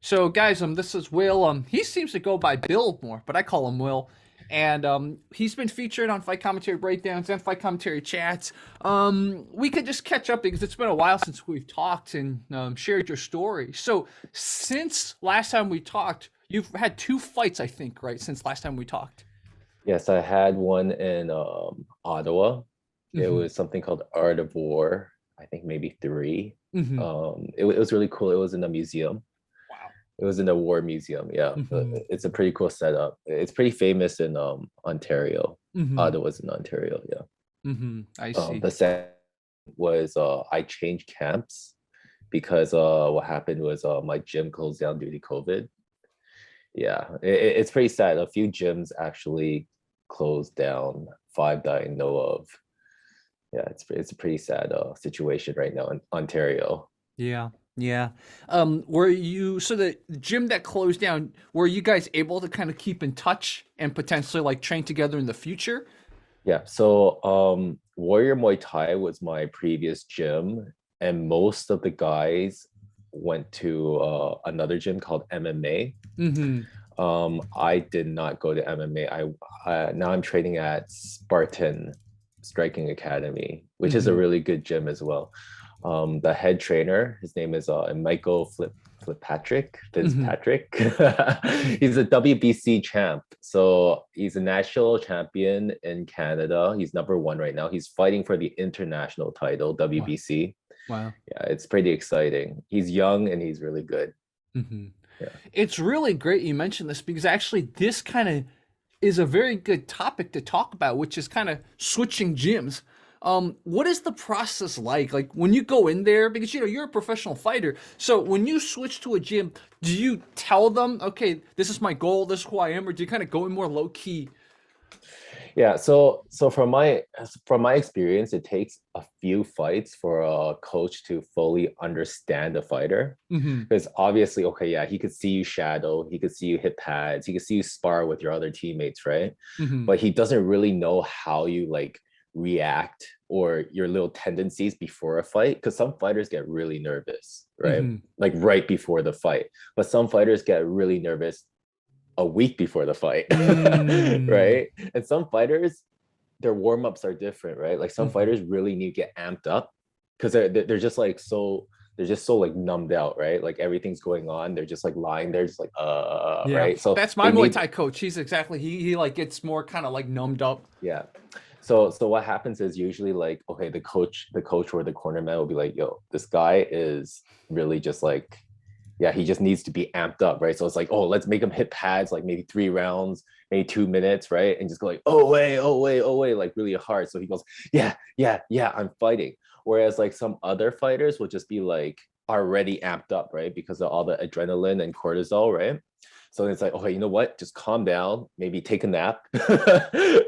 So, guys, this is Will. He seems to go by Bill more, but I call him Will. And he's been featured on Fight Commentary Breakdowns and Fight Commentary Chats. We could just catch up because it's been a while since we've talked and shared your story. So, since last time we talked, you've had two fights, I think, right? Since last time we talked. Yes, I had one in Ottawa. It Mm-hmm. was something called Art of War. I think maybe three. Mm-hmm. It was really cool. It was in a museum. Wow. It was in the War Museum. Yeah, but Mm-hmm. it's a pretty cool setup. It's pretty famous in Ontario. Mm-hmm. Ottawa's in Ontario. Yeah. Mm-hmm. I see. The second was I changed camps because what happened was my gym closed down due to COVID. Yeah, it's pretty sad. A few gyms actually closed down. Five that I know of. Yeah, it's a pretty sad situation right now in Ontario. Yeah, yeah. Were you so the gym that closed down, were you guys able to kind of keep in touch and potentially like train together in the future? Yeah, so Warrior Muay Thai was my previous gym, and most of the guys went to another gym called MMA. Mm-hmm. I did not go to MMA. Now I'm training at Spartan Striking Academy, which is a Mm-hmm. really good gym as well. The head trainer, his name is Michael Mm-hmm. Fitzpatrick. He's a WBC champ, so he's a national champion in Canada. He's number one right now. He's fighting for the international title, Wow. WBC. Wow. Yeah, it's pretty exciting. He's young and he's really good. Mm-hmm. Yeah. It's really great you mentioned this because actually this kind of is a very good topic to talk about, which is kind of switching gyms. What is the process like? Like when you go in there, because you're a professional fighter. So when you switch to a gym, do you tell them, okay, this is my goal, this is who I am, or do you kind of go in more low key? Yeah, so from my experience, it takes a few fights for a coach to fully understand a fighter. Mm-hmm. Because obviously, okay, yeah, he could see you shadow, he could see you hit pads, he could see you spar with your other teammates, right? Mm-hmm. But he doesn't really know how you like react or your little tendencies before a fight. Because some fighters get really nervous, right? Mm-hmm. Like right before the fight. But some fighters get really nervous a week before the fight, Mm-hmm. right? And some fighters, their warm ups are different, right? Like some Mm-hmm. fighters really need to get amped up because they're just like they're just so like numbed out, right? Like everything's going on, they're just like lying there, just like Yeah, right. So that's my they Muay need Thai coach. He's exactly he like gets more kind of like numbed up. yeah. So what happens is usually like okay, the coach or the cornerman will be like, yo, this guy is really just like yeah, he just needs to be amped up, right? So it's like, oh, let's make him hit pads like maybe 3 rounds, maybe 2 minutes, right? And just go like, oh wait, oh wait, oh wait, like really hard. So he goes, yeah, yeah, yeah, I'm fighting. Whereas like some other fighters will just be like already amped up, right? Because of all the adrenaline and cortisol, right? So it's like, okay, you know what? Just calm down, maybe take a nap,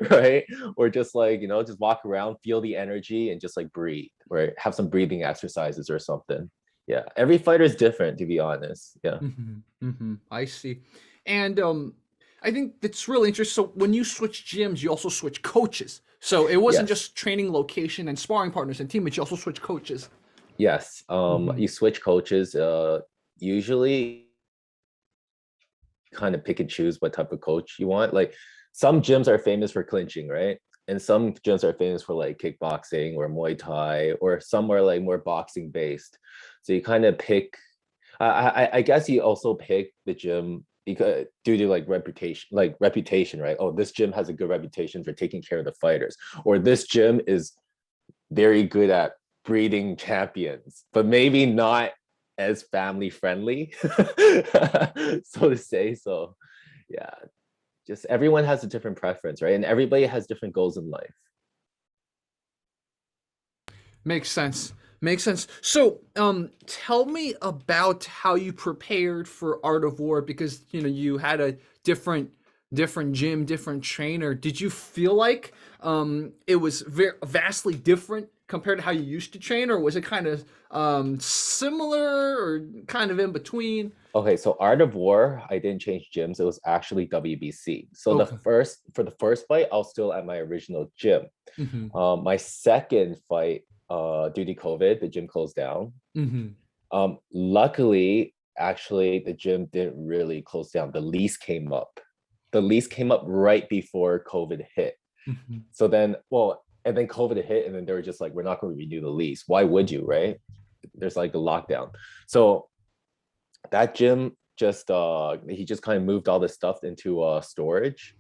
right? Or just like, just walk around, feel the energy and just like breathe, right? Have some breathing exercises or something. Yeah, every fighter is different, to be honest. Yeah. Mm-hmm. Mm-hmm. I see. And I think that's really interesting. So when you switch gyms, you also switch coaches. So it wasn't Yes. just training location and sparring partners and teammates, you also switch coaches. Yes. Mm-hmm. You switch coaches. Usually kind of pick and choose what type of coach you want. Like some gyms are famous for clinching, right? And some gyms are famous for like kickboxing or Muay Thai, or some are like more boxing based. So you kind of pick. I guess you also pick the gym because due to like reputation, right? Oh, this gym has a good reputation for taking care of the fighters, or this gym is very good at breeding champions, but maybe not as family friendly, so to say. So, yeah, just everyone has a different preference, right? And everybody has different goals in life. Makes sense. Makes sense. So, tell me about how you prepared for Art of War because you had a different gym, different trainer. Did you feel like it was very vastly different compared to how you used to train, or was it kind of similar or kind of in between? Okay, so Art of War, I didn't change gyms. It was actually WBC. So Okay. the first fight, I was still at my original gym. Mm-hmm. My second fight, due to COVID, the gym closed down. Mm-hmm. Luckily, actually the gym didn't really close down. The lease came up. The lease came up right before COVID hit. Mhm. So then, well, and then COVID hit, and then they were just like, we're not going to renew the lease. Why would you, right? There's like a lockdown. So that gym just he just kind of moved all this stuff into storage.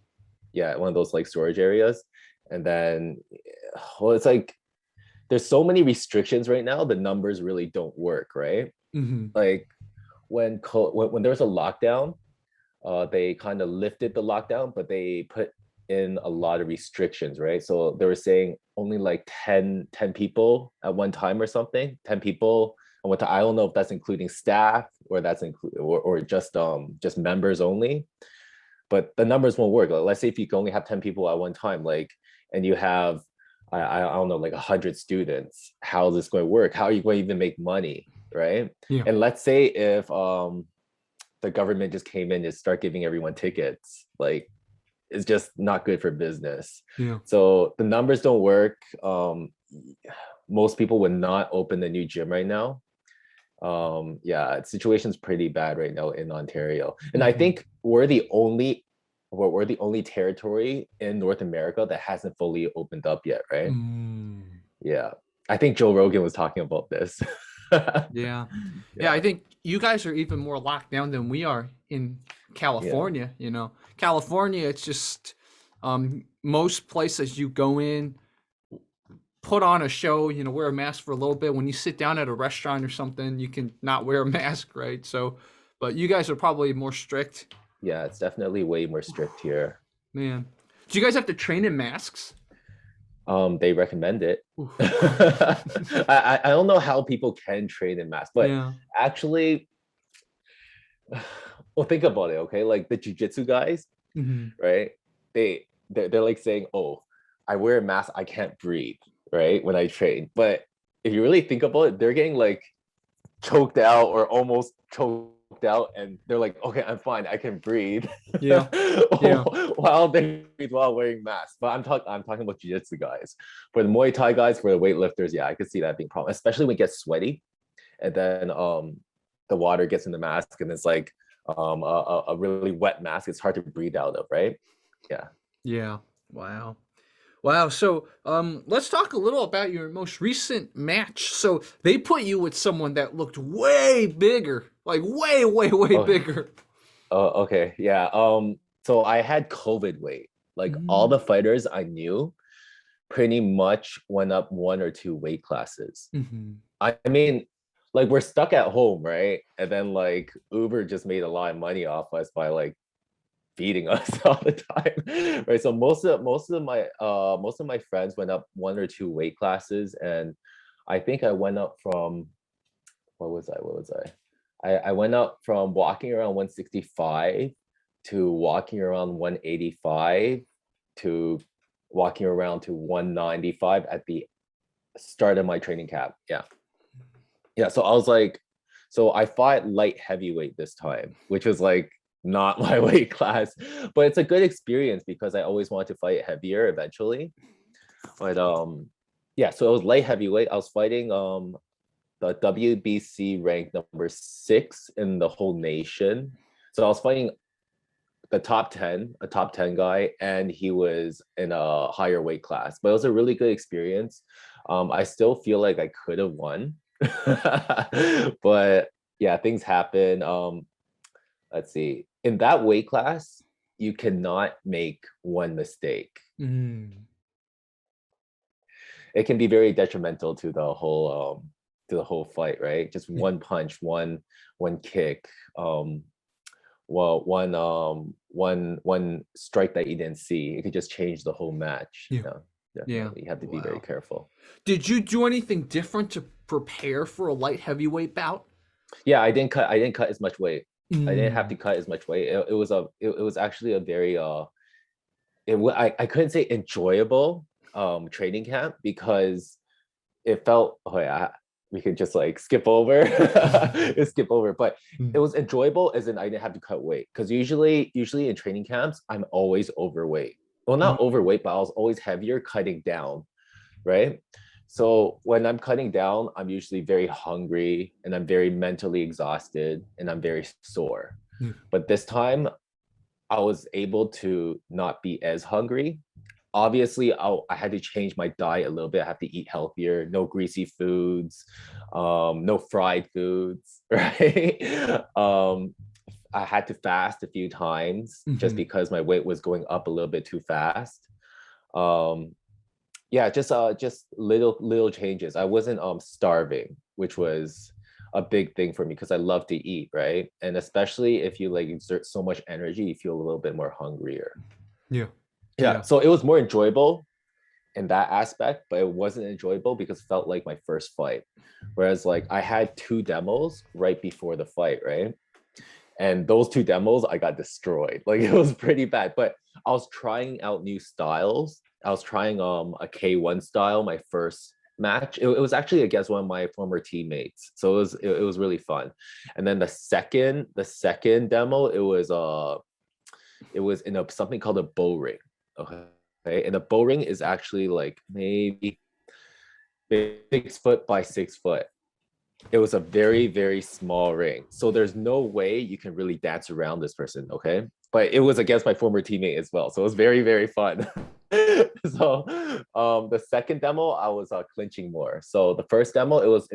Yeah, one of those like storage areas. And then well, it's like there's so many restrictions right now, the numbers really don't work, right? Mhm. Like when there was a lockdown, they kind of lifted the lockdown, but they put in a lot of restrictions, right? So they were saying only like 10 people at one time or something, 10 people. And what I don't know if that's including staff or that's or just members only, but the numbers won't work. Like, let's say if you can only have 10 people at one time, like, and you have, I don't know, like 100 students, how is this going to work? How are you going to even make money, right? Yeah. And let's say if the government just came in and start giving everyone tickets, like it's just not good for business. Yeah. So the numbers don't work. Most people would not open the new gym right now. Yeah, the situation's pretty bad right now in Ontario. And I Mhm. think we're the only territory in North America that hasn't fully opened up yet, right? Mm. Yeah. I think Joe Rogan was talking about this. Yeah. Yeah, I Yeah. think you guys are even more locked down than we are in Yeah. California, you know. California, it's just most places you go in, put on a show, you know, wear a mask for a little bit. When you sit down at a restaurant or something, you can not wear a mask, right? So, but you guys are probably more strict. Yeah, it's definitely way more strict here. Man. Do you guys have to train in masks? They recommend it. Oof. I don't know how people can train in mass, but Yeah. actually, well, think about it, okay? Like the jujitsu guys, Hmm. right? They're like saying, "Oh, I wear a mask, I can't breathe," right? When I train. But if you really think about it, they're getting like choked out or almost choked out, and they're like, "Okay, I'm fine, I can breathe," Yeah. Yeah. while they breathe while wearing masks. But I'm talking about jiu-jitsu guys. For the Muay Thai guys, for the weightlifters, yeah, I could see that being a problem, especially when it gets sweaty, and then the water gets in the mask, and it's like a really wet mask. It's hard to breathe out of, right? Yeah. Yeah. Wow. Wow. So, let's talk a little about your most recent match. So they put you with someone that looked way bigger, like way, way, way Oh, bigger. okay. Yeah. So I had COVID weight. Like all Mm-hmm. the fighters I knew pretty much went up one or two weight classes. I mean, like we're stuck at home, right? And then like Uber just made a lot of money off us by like feeding us all the time. Right. So most of my friends went up one or two weight classes. And I think I went up from what was I? I went up from walking around 165 to walking around 185 to walking around to 195 at the start of my training camp. Yeah. Yeah. So I was like, so I fought light heavyweight this time, which was like not my weight class, but it's a good experience because I always wanted to fight heavier eventually. But yeah, so it was light heavyweight. I was fighting the WBC rank number 6 in the whole nation. So I was fighting the top 10, a top 10 guy, and he was in a higher weight class. But it was a really good experience. I still feel like I could have won. But yeah, things happen. Let's see. In that weight class, you cannot make one mistake. Mm-hmm. It can be very detrimental to the whole fight, right? Just Yeah. one punch, one kick, well, one strike that you didn't see, it could just change the whole match. Yeah. Yeah, Yeah. definitely. You have to be very Wow. careful. Did you do anything different to prepare for a light heavyweight bout? Yeah, I didn't cut as much weight. I didn't have Mm. to cut as much weight. It was actually a very I couldn't say enjoyable training camp because it felt, oh yeah, we could just like skip over skip over, but it Mm. was enjoyable as in I didn't have to cut weight, because usually in training camps I'm always overweight. Well, not Mm. overweight, but I was always heavier cutting down, right? So when I'm cutting down, I'm usually very hungry and I'm very mentally exhausted and I'm very sore. Mm. But this time I was able to not be as hungry. Obviously, I had to change my diet a little bit. I have to eat healthier, no greasy foods, no fried foods, right? I had to fast a few times just Mhm. because my weight was going up a little bit too fast. Um, yeah, just little changes. I wasn't starving, which was a big thing for me because I love to eat, right? And especially if you like exert so much energy, you feel a little bit more hungrier. Yeah. Yeah, Yeah. so it was more enjoyable in that aspect, but it wasn't enjoyable because it felt like my first fight. Whereas like I had two demos right before the fight, right? And those two demos I got destroyed. Like it was pretty bad. But I was trying out new styles. I was trying a K1 style my first match. It was actually against one of my former teammates. So it was really fun. And then the second demo, it was in a something called a bow ring. Okay. And a bow ring is actually like maybe 6 foot by 6 foot. It was a very, very small ring. So there's no way you can really dance around this person, okay? But it was against my former teammate as well. So it was very, very fun. So the second demo, I was clinching more. So the first demo, it was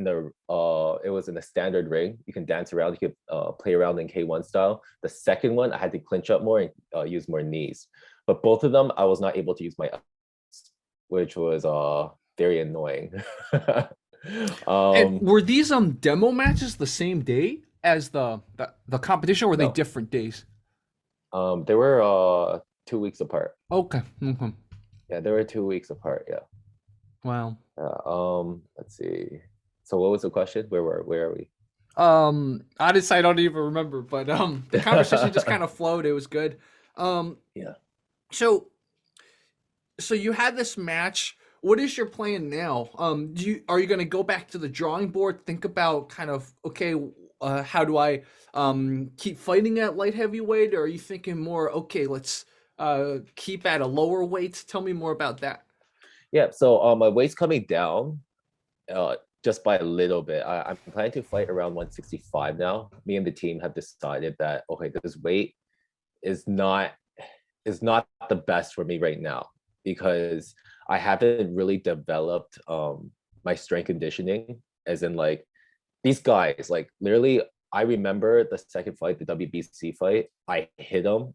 in a standard ring. You can dance around, you could play around in K1 style. The second one, I had to clinch up more and use more knees. But both of them, I was not able to use my elbows, which was very annoying. And um were these demo matches the same day as the competition, or were they no, different days? they were 2 weeks apart. Okay. Mhm. Yeah, they were 2 weeks apart. Yeah. Wow. Let's see. So what was the question? Where are we? Honestly, I don't even remember, but the conversation just kind of flowed. It was good. Um, Yeah. so you had this match. What is your plan now? Are you going to go back to the drawing board, think about kind of, okay, how do I keep fighting at light heavyweight, or are you thinking more, okay, let's keep at a lower weight? Tell me more about that. Yeah. So my weight's coming down uh just by a little bit. I'm planning to fight around 165 now. Me and the team have decided that okay, this weight is not is not the best for me right now because I haven't really developed my strength conditioning, as in like these guys, like literally I remember the second fight, the WBC fight, I hit them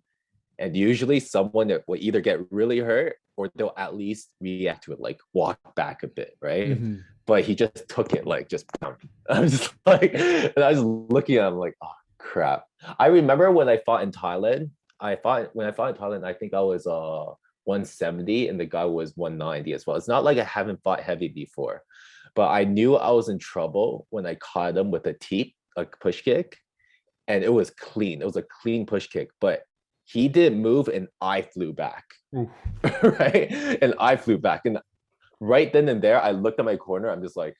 and usually someone that will either get really hurt or they'll at least react to it, like walk back a bit, right? Hmm. But he just took it like just I'm just like, and I was looking at him like, oh crap. I remember when I fought in Thailand. I fought in Thailand, I think I was 170 and the guy was 190 as well. It's not like I haven't fought heavy before, but I knew I was in trouble when I caught him with a teep, a push kick, and it was clean. It was a clean push kick, but he didn't move and I flew back. Oof. Right? And I flew back. And right then and there, I looked at my corner. I'm just like,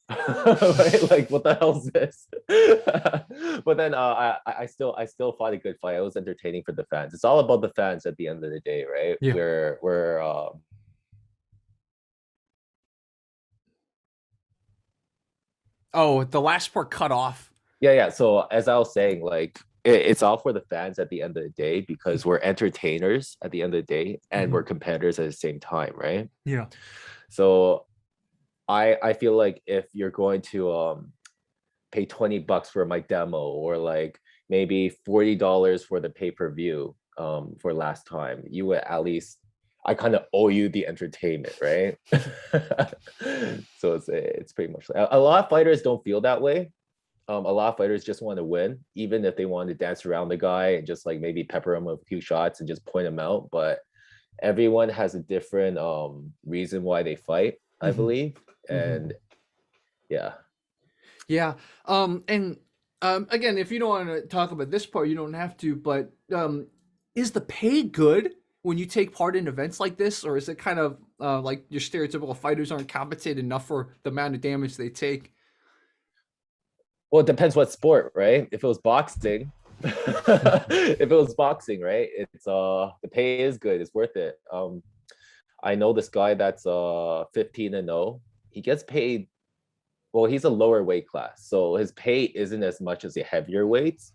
right? Like, what the hell is this? But then I still fought a good fight. It was entertaining for the fans. It's all about the fans at the end of the day, right? Yeah. We're Oh, the last part cut off. yeah. So as I was saying, like it's all for the fans at the end of the day because we're entertainers at the end of the day and Hmm. we're competitors at the same time, right? Yeah. So I feel like if you're going to pay $20 for my demo or like maybe $40 for the pay-per-view for last time, you would at least I kind of owe you the entertainment, right? So it's pretty much a lot of fighters don't feel that way. A lot of fighters just want to win, even if they want to dance around the guy and just like maybe pepper him with a few shots and just point him out. But everyone has a different reason why they fight, I Hmm. believe. Hmm. And yeah. Yeah. And again, if you don't want to talk about this part, you don't have to. But is the pay good when you take part in events like this, or is it kind of like your stereotypical fighters aren't compensated enough for the amount of damage they take? Well, it depends what sport, right? If it was boxing, if it was boxing, right? It's the pay is good, it's worth it. I know this guy that's 15-0. He gets paid. Well, he's a lower weight class, so his pay isn't as much as the heavier weights,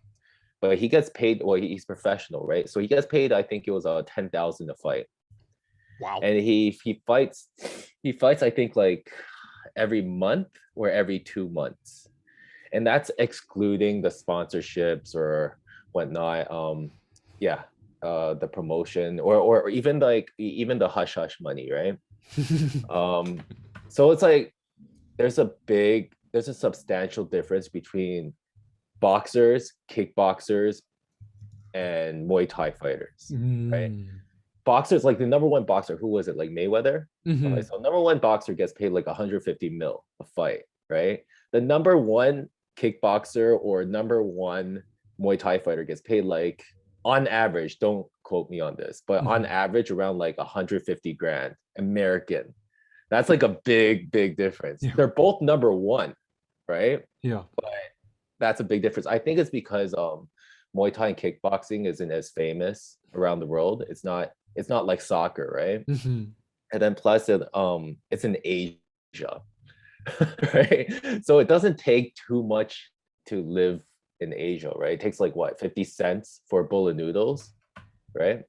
but he gets paid. Well, he's professional, right? So he gets paid. I think it was 10,000 a fight, Wow. and he fights. I think like every month or every 2 months, and that's excluding the sponsorships or whatnot. Yeah, the promotion or even like even the hush hush money, right? Um, so it's like there's a substantial difference between boxers, kickboxers, and Muay Thai fighters, right? Mm. Boxers, like the number one boxer, who was it? Like Mayweather? Okay, Hmm. so number one boxer gets paid like 150 mil a fight, right? The number one kickboxer or number one Muay Thai fighter gets paid like on average, don't quote me on this, but on Hmm. average around like 150 grand American. That's like a big difference. Yeah. They're both number one, right? Yeah. That's a big difference. I think it's because Muay Thai and kickboxing isn't as famous around the world. It's not like soccer, right? Hmm. And then plus it's in Asia, right? So it doesn't take too much to live in Asia, right? It takes like what, 50 cents for a bowl of noodles, right?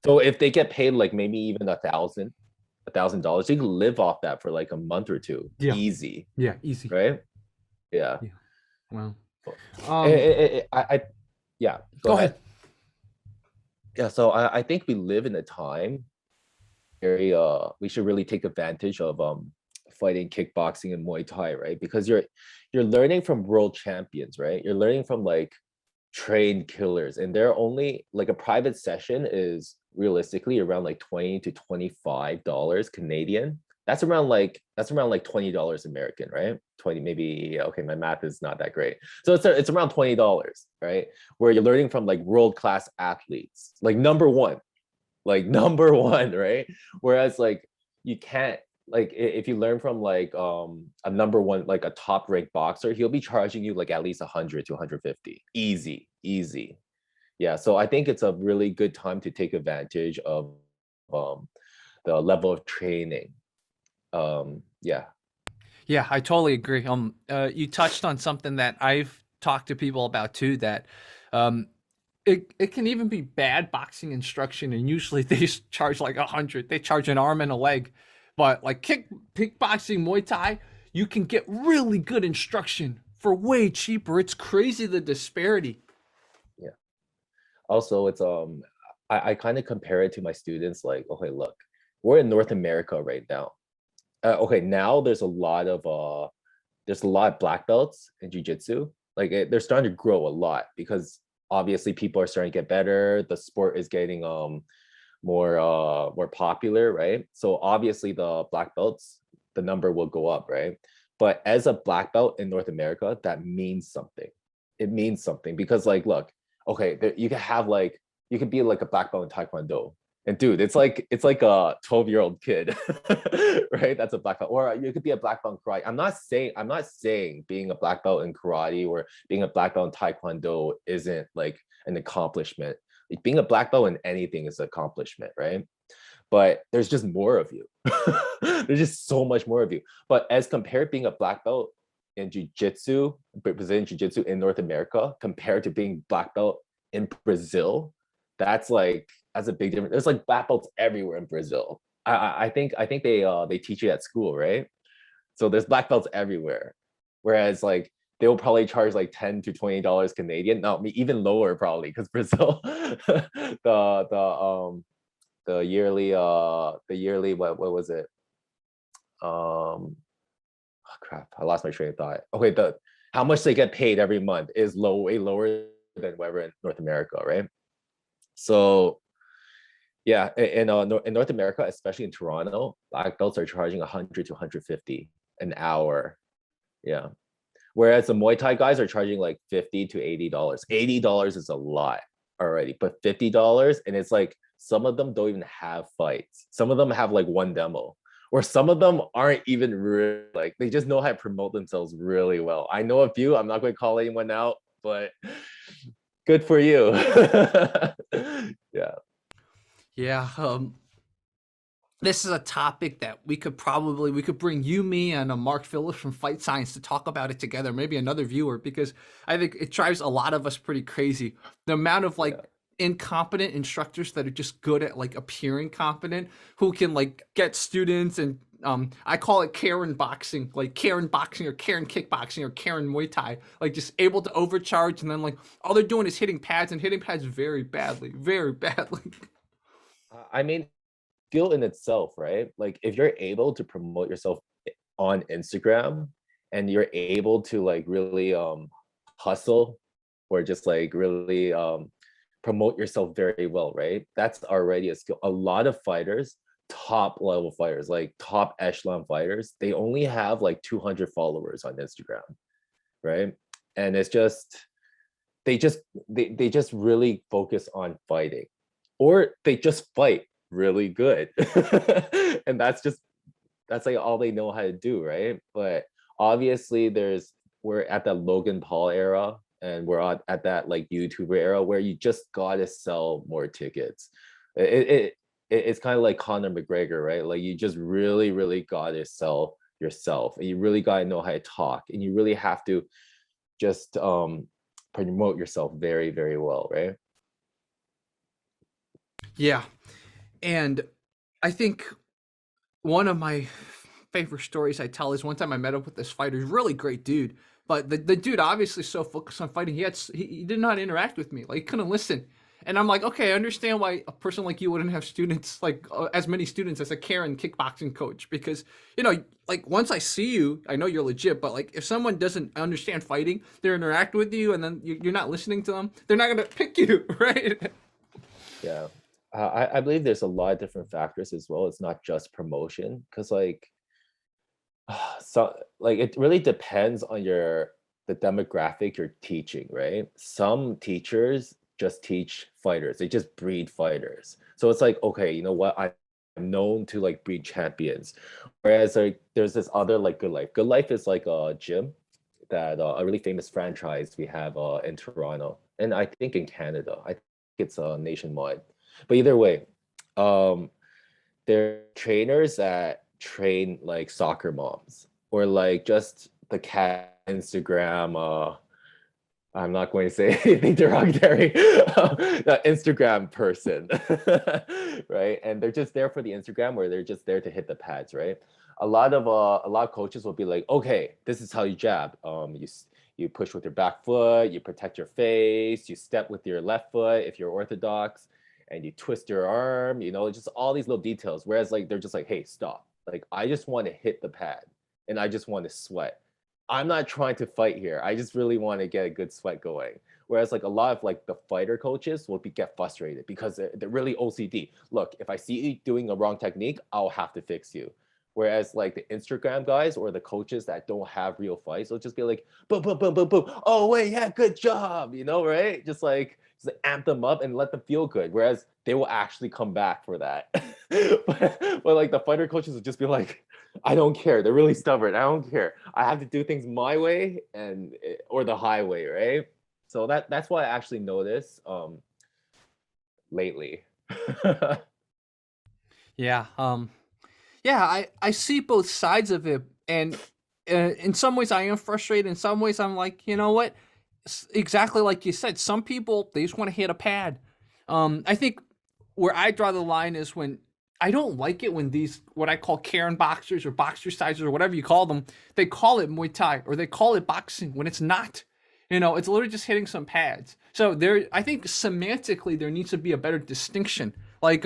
So if they get paid like maybe even $1,000, you can live off that for like a month or two, Yeah. easy, Yeah. Easy. right? Yeah. Yeah. Wow. Eh, Um. eh, eh, yeah, go Go ahead. ahead. Yeah, so I think we live in a time very we should really take advantage of fighting kickboxing and Muay Thai, right? Because you're learning from world champions, right? You're learning from like trained killers, and they're only like a private session is realistically around like 20 to $25 Canadian. That's around like $20 American, right? 20 maybe, okay, my math is not that great. So it's around $20, right? Where you're learning from like world-class athletes, like number one, right? Whereas like you can't like if you learn from like a number one, like a top ranked boxer, he'll be charging you like at least 100 to 150, easy. Yeah, so I think it's a really good time to take advantage of um the level of training. Yeah. Yeah, I totally agree. You touched on something that I've talked to people about too. That, um, it can even be bad boxing instruction, and usually they charge like 100. They charge an arm and a leg, but like kickboxing, Muay Thai, you can get really good instruction for way cheaper. It's crazy the disparity. Yeah, also it's I kind of compare it to my students like, okay, look, we're in North America right now. Okay, now there's a lot of black belts in jiu-jitsu. Like they're starting to grow a lot because obviously people are starting to get better. The sport is getting more popular, right? So obviously the black belts, the number will go up, right? But as a black belt in North America, that means something. It means something because like, look, okay, you can have like you could be like a black belt in Taekwondo. And dude, it's like a 12-year-old kid, right? That's a black belt. Or you could be a black belt in karate. I'm not saying being a black belt in karate or being a black belt in Taekwondo isn't like an accomplishment. Like, being a black belt in anything is an accomplishment, right? But there's just more of you. There's just so much more of you. But as compared being a black belt in jiu-jitsu, Brazilian jiu-jitsu in North America, compared to being black belt in Brazil, that's a big difference. There's like black belts everywhere in Brazil. I think they teach it at school, right? So there's black belts everywhere. Whereas like they will probably charge like $10 to $20 Canadian. No, even lower probably because Brazil, the yearly what was it? Oh, crap, I lost my train of thought. Okay, the how much they get paid every month is way lower than whatever in North America, right? So yeah, in North America, especially in Toronto, black belts are charging 100 to 150 an hour. Yeah. Whereas the Muay Thai guys are charging like $50 to $80. $80 is a lot already, but $50, and it's like some of them don't even have fights. Some of them have like one demo, or some of them aren't even really like they just know how to promote themselves really well. I know a few. I'm not going to call anyone out, but good for you. Yeah. Yeah. this is a topic that we could bring you, me, and Mark Phillips from Fight Science to talk about it together. Maybe another viewer, because I think it drives a lot of us pretty crazy. The amount of Yeah. like incompetent instructors that are just good at like appearing competent, who can like get students and I call it Karen boxing, like Karen boxing or Karen kickboxing or Karen Muay Thai, like just able to overcharge and then like all they're doing is hitting pads and hitting pads very badly, very badly. I mean, skill in itself, right? Like if you're able to promote yourself on Instagram and you're able to like really hustle or just like really promote yourself very well, right? That's already a skill. A lot of fighters, top level fighters, like top echelon fighters, they only have like 200 followers on Instagram, right? And it's just they just they just really focus on fighting, or they just fight really good. And that's like all they know how to do, right? But obviously we're at that Logan Paul era, and we're at that like YouTuber era where you just gotta sell more tickets. It's kind of like Conor McGregor, right? Like you just really, really gotta sell yourself, and you really gotta know how to talk, and you really have to just promote yourself very, very well, right? Yeah, and I think one of my favorite stories I tell is one time I met up with this fighter. He's a really great dude, but the dude obviously so focused on fighting, he did not interact with me. Like he couldn't listen. And I'm like, okay, I understand why a person like you wouldn't have students like as many students as a Karen kickboxing coach, because like once I see you, I know you're legit. But like if someone doesn't understand fighting, they interact with you, and then you're not listening to them, they're not gonna pick you, right? Yeah. I believe there's a lot of different factors as well. It's not just promotion, because like so like it really depends on the demographic you're teaching, right? Some teachers just teach fighters, they just breed fighters. So it's like, okay, you know what, I'm known to like breed champions. Whereas like there's this other like Good Life. Good Life is like a gym that a really famous franchise we have in Toronto, and I think in Canada. I think it's nationwide. But either way, um, they're trainers that train like soccer moms, or like just the cat Instagram. I'm not going to say anything derogatory. The Instagram person, right? And they're just there for the Instagram, where they're just there to hit the pads, right? A lot of coaches will be like, okay, this is how you jab. You push with your back foot, you protect your face, you step with your left foot if you're orthodox, and you twist your arm. Just all these little details. Whereas like they're just like, hey, stop. Like I just want to hit the pad, and I just want to sweat. I'm not trying to fight here. I just really want to get a good sweat going. Whereas like a lot of like the fighter coaches will get frustrated because they're really OCD. Look, if I see you doing a wrong technique, I'll have to fix you. Whereas like the Instagram guys or the coaches that don't have real fights, they'll just be like, boom, boom, boom, boom, boom. Oh wait, yeah, good job. Right? Just amp them up and let them feel good. Whereas they will actually come back for that. but like the fighter coaches will just be like, I don't care. They're really stubborn. I don't care. I have to do things my way or the highway, right? So that's what I actually noticed lately. Yeah. Yeah, I see both sides of it, and in some ways I am frustrated. In some ways I'm like, you know what? Exactly like you said, some people they just want to hit a pad. I think where I draw the line is when I don't like it when these what I call Karen boxers or boxer sizers or whatever you call them, they call it Muay Thai or they call it boxing when it's not. It's literally just hitting some pads. So I think semantically there needs to be a better distinction. Like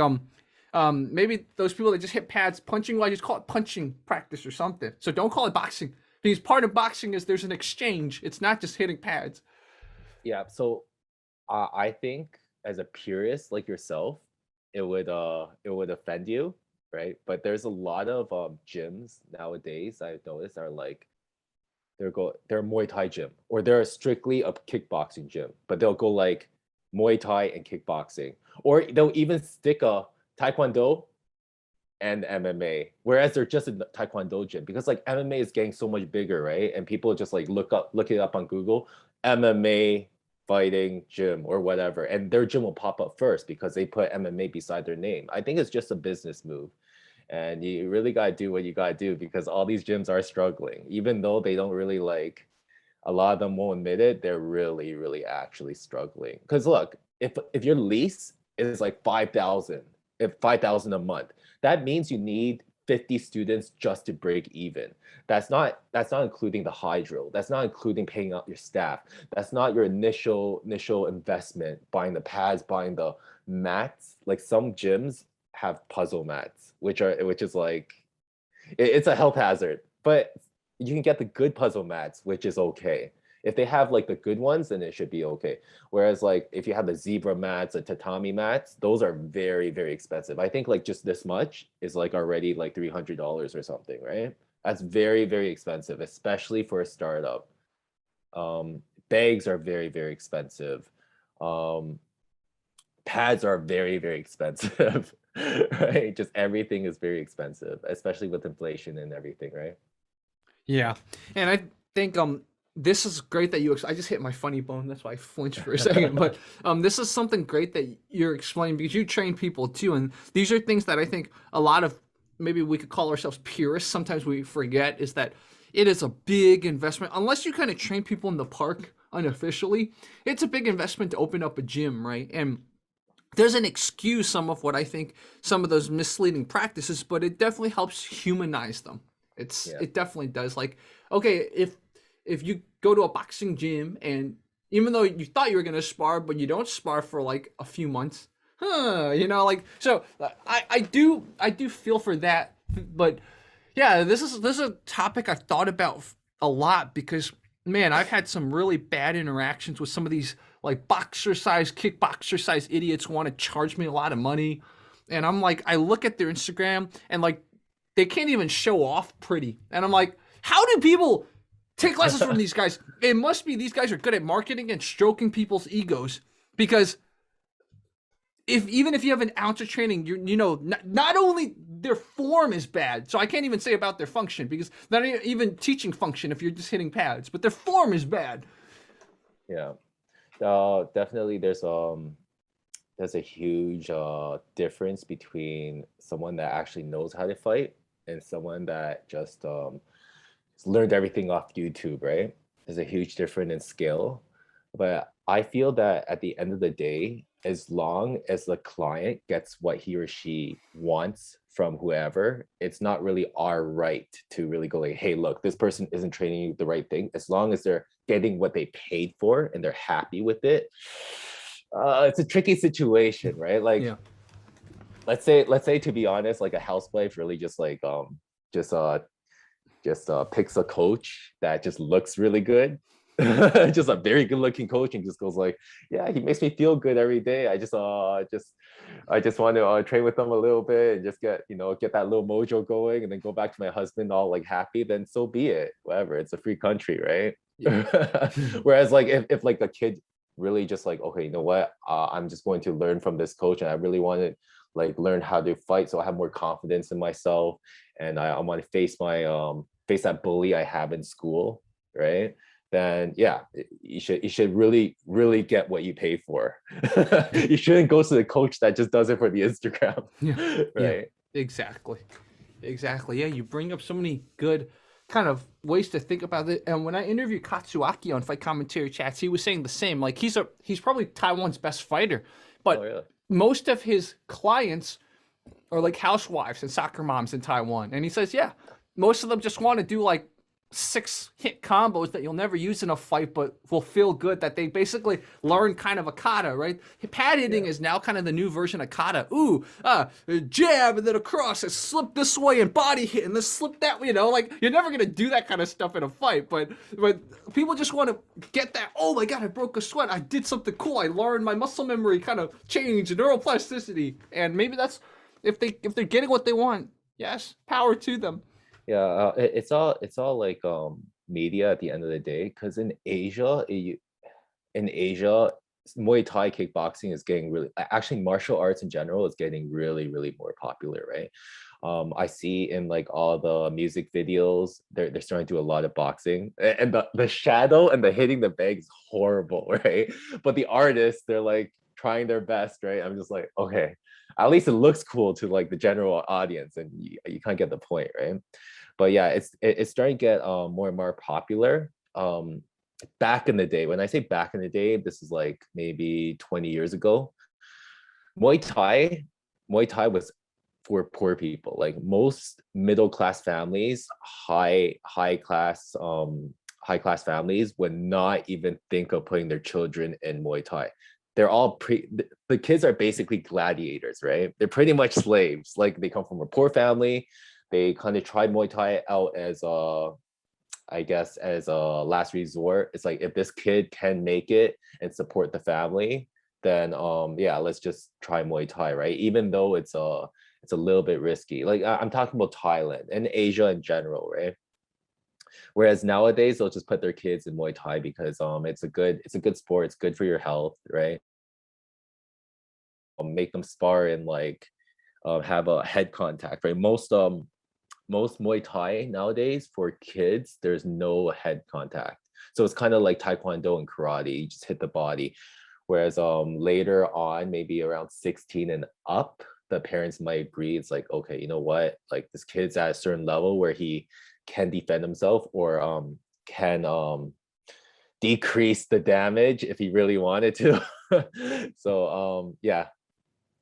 maybe those people that just hit pads punching, well, just call it punching practice or something. So don't call it boxing, because part of boxing is there's an exchange. It's not just hitting pads. Yeah, so I think as a purist like yourself, it would offend you, right? But there's a lot of gyms nowadays I've noticed are like they're a Muay Thai gym, or they're strictly a kickboxing gym, but they'll go like Muay Thai and kickboxing, or they'll even stick a Taekwondo and MMA, whereas they're just a Taekwondo gym, because like MMA is getting so much bigger, right? And people just like look it up on Google, MMA fighting gym or whatever, and their gym will pop up first because they put MMA beside their name. I think it's just a business move. And you really got to do what you got to do, because all these gyms are struggling, even though they don't really like, a lot of them won't admit it, they're really, really actually struggling. Because look, if your lease is like 5,000, if 5,000 a month, that means you need 50 students just to break even. That's not including the hydro. That's not including paying out your staff. That's not your initial investment, buying the pads, buying the mats. Like some gyms have puzzle mats, which is like, it's a health hazard, but you can get the good puzzle mats, which is okay. If they have like the good ones, then it should be okay. Whereas like if you have the zebra mats, the tatami mats, those are very, very expensive. I think like just this much is like already like $300 or something, right? That's very, very expensive, especially for a startup. Bags are very, very expensive. Pads are very, very expensive, right? Just everything is very expensive, especially with inflation and everything, right? Yeah, and I think this is great that I just hit my funny bone. That's why I flinched for a second. But this is something great that you're explaining because you train people too, and these are things that I think a lot of, maybe we could call ourselves purists. Sometimes we forget is that it is a big investment. Unless you kind of train people in the park unofficially, it's a big investment to open up a gym, right? And doesn't excuse some of what I think some of those misleading practices, but it definitely helps humanize them. Yeah. It definitely does. Like, okay, if you go to a boxing gym and even though you thought you were gonna spar, but you don't spar for like a few months, like so. I do feel for that, but yeah, this is a topic I've thought about a lot because man, I've had some really bad interactions with some of these like boxer size, kickboxer size idiots who want to charge me a lot of money. And I'm like, I look at their Instagram and like they can't even show off pretty. And I'm like, how do people take lessons from these guys? It must be these guys are good at marketing and stroking people's egos because even if you have an ounce of training, not only their form is bad, so I can't even say about their function because not even teaching function if you're just hitting pads, but their form is bad. Yeah. Definitely there's a huge difference between someone that actually knows how to fight and someone that just learned everything off YouTube, right? There's a huge difference in skill. But I feel that at the end of the day, as long as the client gets what he or she wants from whoever, it's not really our right to really go like, hey, look, this person isn't training you the right thing. As long as they're getting what they paid for and they're happy with it, it's a tricky situation, right? Like, Yeah. let's say to be honest, like a housewife really just like just picks a coach that just looks really good, just a very good looking coach, and just goes like, yeah, he makes me feel good every day. I just want to train with them a little bit and just get that little mojo going, and then go back to my husband all like happy. Then so be it. Whatever. It's a free country, right? Yeah. Whereas like if like a kid really just like, okay, you know what? I'm just going to learn from this coach, and I really want to like learn how to fight, so I have more confidence in myself, and I want to face that bully I have in school, right? Then yeah, you should really, really get what you pay for. You shouldn't go to the coach that just does it for the Instagram, Yeah. Yeah. right? Exactly. Exactly. Yeah, you bring up so many good kind of ways to think about it. And when I interviewed Katsuaki on Fight Commentary Chats, he was saying the same. Like he's probably Taiwan's best fighter, but Oh yeah. most of his clients are like housewives and soccer moms in Taiwan. And he says, yeah, most of them just want to do like 6 hit combos that you'll never use in a fight, but will feel good, that they basically learn kind of a kata, right? Pad hitting Yeah. is now kind of the new version of kata. Ooh, jab and then across and slip this way and body hit and then slip that way, like you're never going to do that kind of stuff in a fight, but people just want to get that, oh my God, I broke a sweat. I did something cool. I learned, my muscle memory kind of changed, neuroplasticity. And maybe that's, if they're getting what they want, yes, power to them. Yeah, it's all like media at the end of the day, because in Asia, Muay Thai kickboxing is getting really, actually martial arts in general is getting really, really more popular, right? I see in like all the music videos, they're starting to do a lot of boxing, and the shadow and the hitting the bag is horrible, right? But the artists, they're like trying their best, right? I'm just like, okay, at least it looks cool to like the general audience, and you kind of get the point, right? But yeah, it's starting to get more and more popular. Back in the day, when I say back in the day, this is like maybe 20 years ago. Muay Thai, Muay Thai was for poor people. Like most middle class families, high class families would not even think of putting their children in Muay Thai. They're all the kids are basically gladiators, right? They're pretty much slaves. Like they come from a poor family. They kind of tried Muay Thai out as a, I guess, as a last resort. It's like if this kid can make it and support the family, then yeah, let's just try Muay Thai, right? Even though it's a little bit risky. Like I'm talking about Thailand and Asia in general, right? Whereas nowadays they'll just put their kids in Muay Thai because it's a good sport. It's good for your health, right? Make them spar and like have a head contact, right? Most Muay Thai nowadays for kids, there's no head contact. So it's kind of like Taekwondo and karate, you just hit the body. Whereas later on, maybe around 16 and up, the parents might agree. It's like, okay, you know what? Like this kid's at a certain level where he can defend himself or can decrease the damage if he really wanted to. So yeah,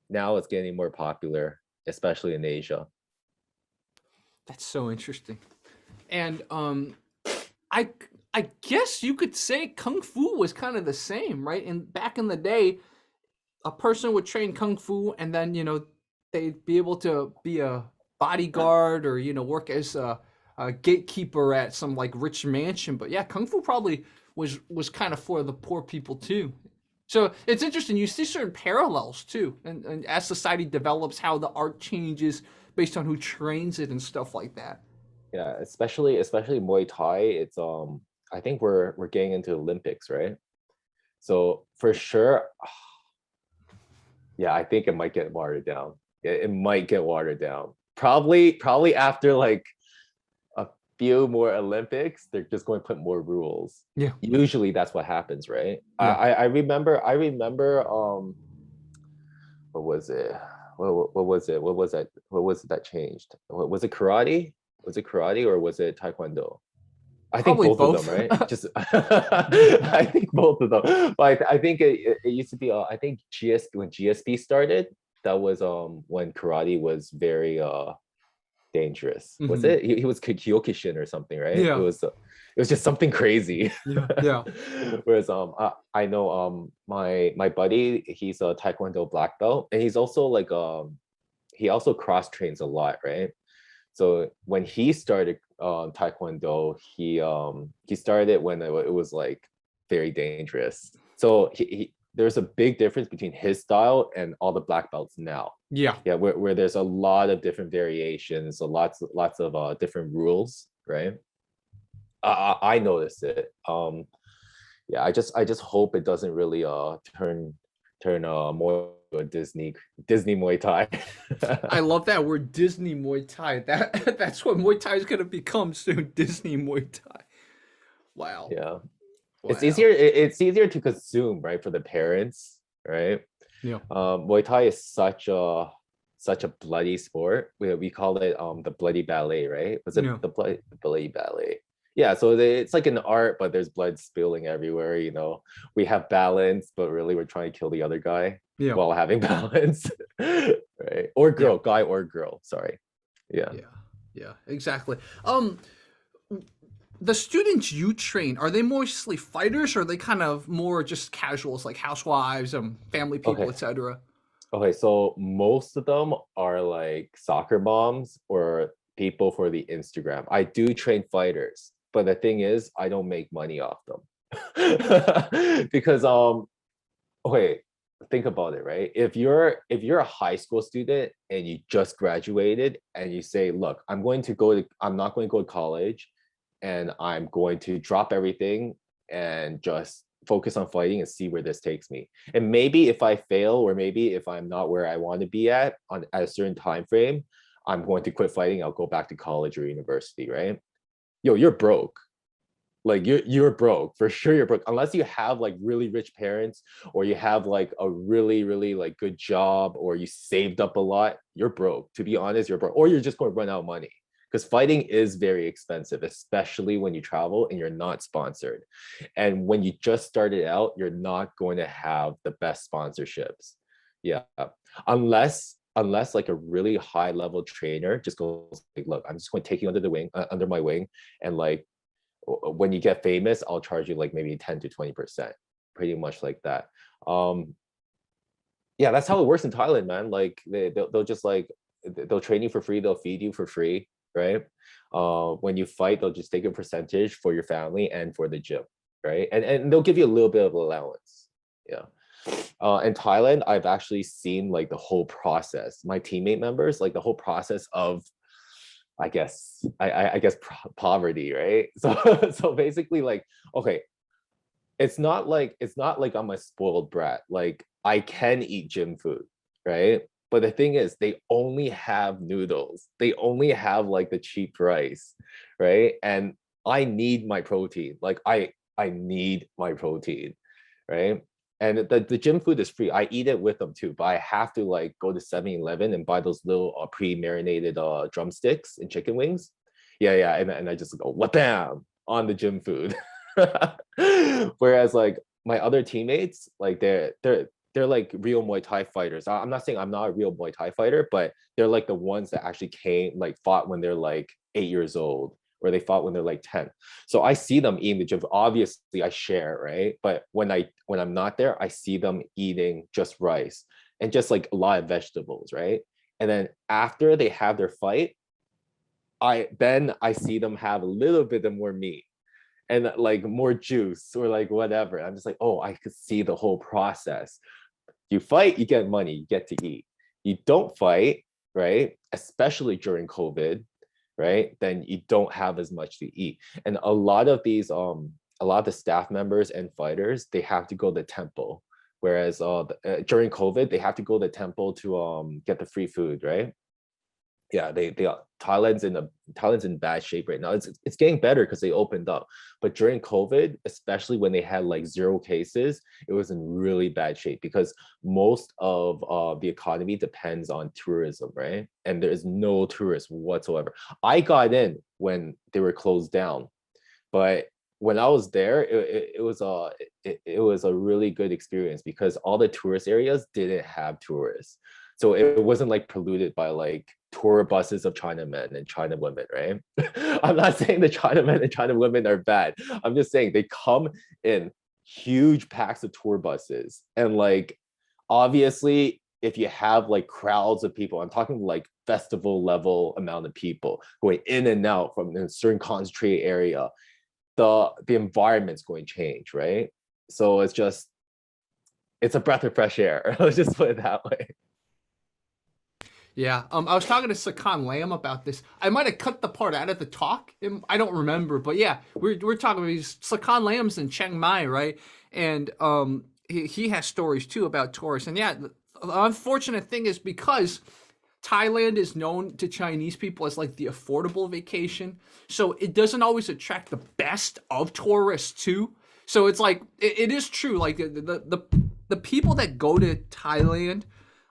now it's getting more popular, especially in Asia. That's so interesting. And I I guess you could say kung fu was kind of the same, right? And back in the day, a person would train kung fu, and then they'd be able to be a bodyguard or work as a gatekeeper at some like rich mansion. But yeah, kung fu probably was kind of for the poor people too. So it's interesting. You see certain parallels too, and as society develops, how the art changes based on who trains it and stuff like that. Yeah, especially Muay Thai. It's I think we're getting into Olympics, right? So for sure, yeah, I think it might get watered down. It might get watered down. Probably after like a few more Olympics, they're just going to put more rules. Yeah, Usually that's what happens, right? yeah. I remember what was it? What was it? What was it that changed? Was it karate? Was it karate or was it taekwondo? I think Probably both of them, both. right? Just I think both of them. But I think it used to be I think when GSP started, that was when karate was very dangerous. Was Hmm. it? He was Kyokushin or something, right? Yeah, It was just something crazy. yeah, yeah. Whereas I know my buddy, he's a Taekwondo black belt, and he's also like he also cross trains a lot, right? So when he started Taekwondo, he started it when it was like very dangerous. So there's a big difference between his style and all the black belts now. Yeah. Yeah, where there's a lot of different variations, so lots of different rules, right? I noticed it. Yeah, I just hope it doesn't really turn more to a Disney Muay Thai. I love that word, Disney Muay Thai. That's what Muay Thai is gonna become soon. Disney Muay Thai. Wow. Yeah, Wow. it's easier to consume, right, for the parents, right? Yeah. Muay Thai is such a bloody sport. We call it the bloody ballet, right? Was it Yeah. the bloody ballet? Yeah, so it's like an art, but there's blood spilling everywhere. We have balance, but really we're trying to kill the other guy Yeah. while having balance, right? Or Yeah. girl, guy or girl. Sorry. Yeah. Yeah. Yeah. Exactly. The students you train, are they mostly fighters or are they kind of more just casuals like housewives, family people, Okay. etc.? Okay. So most of them are like soccer moms or people for the Instagram. I do train fighters, but the thing is, I don't make money off them because okay, think about it, right? If you're a high school student and you just graduated and you say, look, I'm not going to go to college and I'm going to drop everything and just focus on fighting and see where this takes me. And maybe if I fail, or maybe if I'm not where I want to be at a certain time frame, I'm going to quit fighting. I'll go back to college or university, right? Yo, you're broke. Like you're broke for sure. You're broke unless you have like really rich parents, or you have like a really like good job, or you saved up a lot. You're broke. To be honest, you're broke, or you're just going to run out of money, because fighting is very expensive, especially when you travel and you're not sponsored. And when you just started out, you're not going to have the best sponsorships. Yeah, unless like a really high level trainer just goes like, look, I'm just going to take you under the wing, under my wing, and like when you get famous, I'll charge you like maybe 10 to 20%, pretty much like that. Yeah, that's how it works in Thailand, man. Like they'll just like they'll train you for free, they'll feed you for free, right? When you fight, they'll just take a percentage for your family and for the gym, right? And they'll give you a little bit of allowance. Yeah. In Thailand, I've actually seen like the whole process. My teammate members, like the whole process of, I guess poverty, right? So basically, like, okay, it's not like I'm a spoiled brat. Like I can eat gym food, right? But the thing is, they only have noodles. They only have like the cheap rice, right? And I need my protein. Like I need my protein, right? And the gym food is free. I eat it with them too, but I have to like go to 7-Eleven and buy those little pre-marinated drumsticks and chicken wings. Yeah, and I just go what bam on the gym food. Whereas like my other teammates, like they're like real Muay Thai fighters. I'm not saying I'm not a real Muay Thai fighter, but they're like the ones that actually fought when they're like 8 years old, or they fought when they're like 10. So I see them eating the gym. Obviously, I share, right? But when I'm not there, I see them eating just rice and just like a lot of vegetables, right? And then after they have their fight, I see them have a little bit of more meat and like more juice or like whatever. I'm just like, oh, I could see the whole process. You fight, you get money, you get to eat. You don't fight, right? Especially during COVID, right? Then you don't have as much to eat. And a lot of the staff members and fighters, they have to go to the temple. Whereas during COVID, they have to go to the temple to get the free food, right? Yeah, they Thailand's in bad shape right now. It's getting better because they opened up, but during COVID, especially when they had like 0 cases, it was in really bad shape because most of the economy depends on tourism, right? And there is no tourists whatsoever. I got in when they were closed down, but when I was there, it was a really good experience because all the tourist areas didn't have tourists, so it wasn't like polluted by like tour buses of China men and China women, right? I'm not saying the China men and China women are bad. I'm just saying they come in huge packs of tour buses, and like obviously if you have like crowds of people, I'm talking like festival level amount of people going in and out from a certain concentrated area, the environment's going to change, right? So it's a breath of fresh air. Let's just put it that way. Yeah, I was talking to Sakan Lamb about this. I might have cut the part out of the talk. I don't remember, but yeah, we're talking about these Sakan Lamb's in Chiang Mai, right? And he has stories too about tourists. And yeah, the unfortunate thing is because Thailand is known to Chinese people as like the affordable vacation, so it doesn't always attract the best of tourists too. So it's like it is true. Like the people that go to Thailand,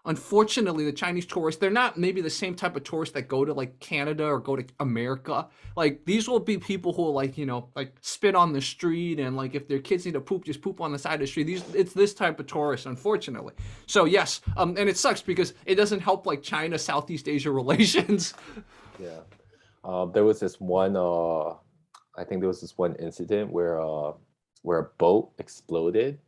unfortunately, the Chinese tourists, they're not maybe the same type of tourists that go to like Canada or go to America. Like these will be people who will like, like spit on the street, and like if their kids need to poop, just poop on the side of the street. It's this type of tourist, unfortunately. So yes, and it sucks because it doesn't help like China Southeast Asia relations. Yeah. There was this one I think there was this one incident where a boat exploded.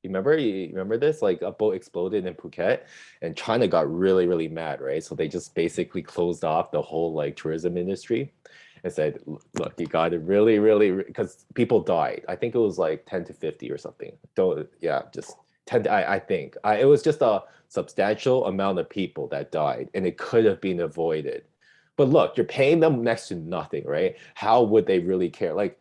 You remember this? Like a boat exploded in Phuket, and China got really, really mad, right? So they just basically closed off the whole like tourism industry and said, look, you got to really, really, because people died. I think it was like 10 to 50 or something. Don't, yeah, just 10, I think. It was just a substantial amount of people that died, and it could have been avoided. But look, you're paying them next to nothing, right? How would they really care? Like,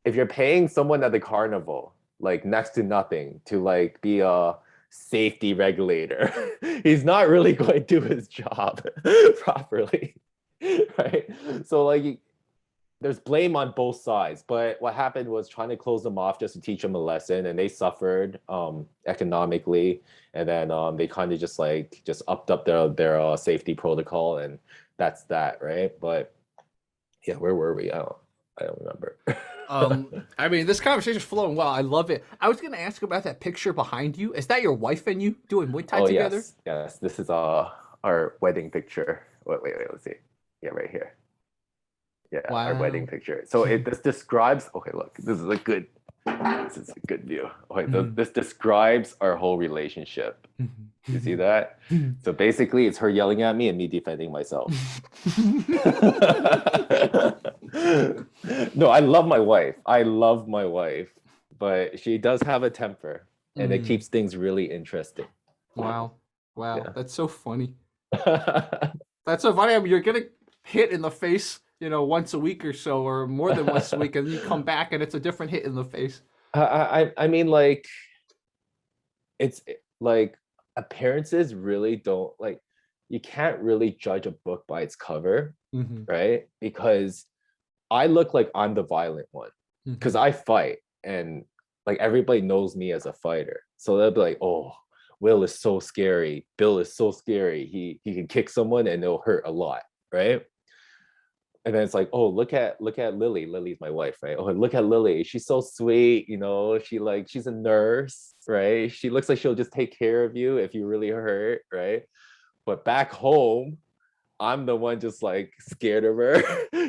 if you're paying someone at the carnival like next to nothing to like be a safety regulator, he's not really going to do his job properly, right? So like there's blame on both sides, but what happened was trying to close them off just to teach them a lesson, and they suffered economically, and then they kind of just upped up their safety protocol, and that's that, right? But yeah, where were we? I don't remember. I mean, this conversation is flowing well. I love it. I was going to ask about that picture behind you. Is that your wife and you doing Muay Thai Oh together? yes, this is our wedding picture. Wait, let's see. Yeah, right here. Yeah, our wedding Wow. picture. So this describes. Okay, look, this is a good. This is a good view. Okay, Mhm. this describes our whole relationship. You see that? So basically, it's her yelling at me and me defending myself. No, I love my wife. I love my wife, but she does have a temper, and it Mm. keeps things really interesting. Wow. Wow. Yeah. That's so funny. That's so funny. I mean, you're getting hit in the face, once a week or so, or more than once a week, and then you come back and it's a different hit in the face. I mean, like, it's like appearances really don't like, you can't really judge a book by its cover, Hmm. right? Because I look like I'm the violent one because Hmm. I fight, and like everybody knows me as a fighter. So they'll be like, "Oh, Will is so scary. Bill is so scary. He can kick someone and it'll hurt a lot, right?" And then it's like, "Oh, look at Lily. Lily's my wife, right? Oh, look at Lily. She's so sweet. She's a nurse, right? She looks like she'll just take care of you if you really hurt, right? But back home, I'm the one just like scared of her,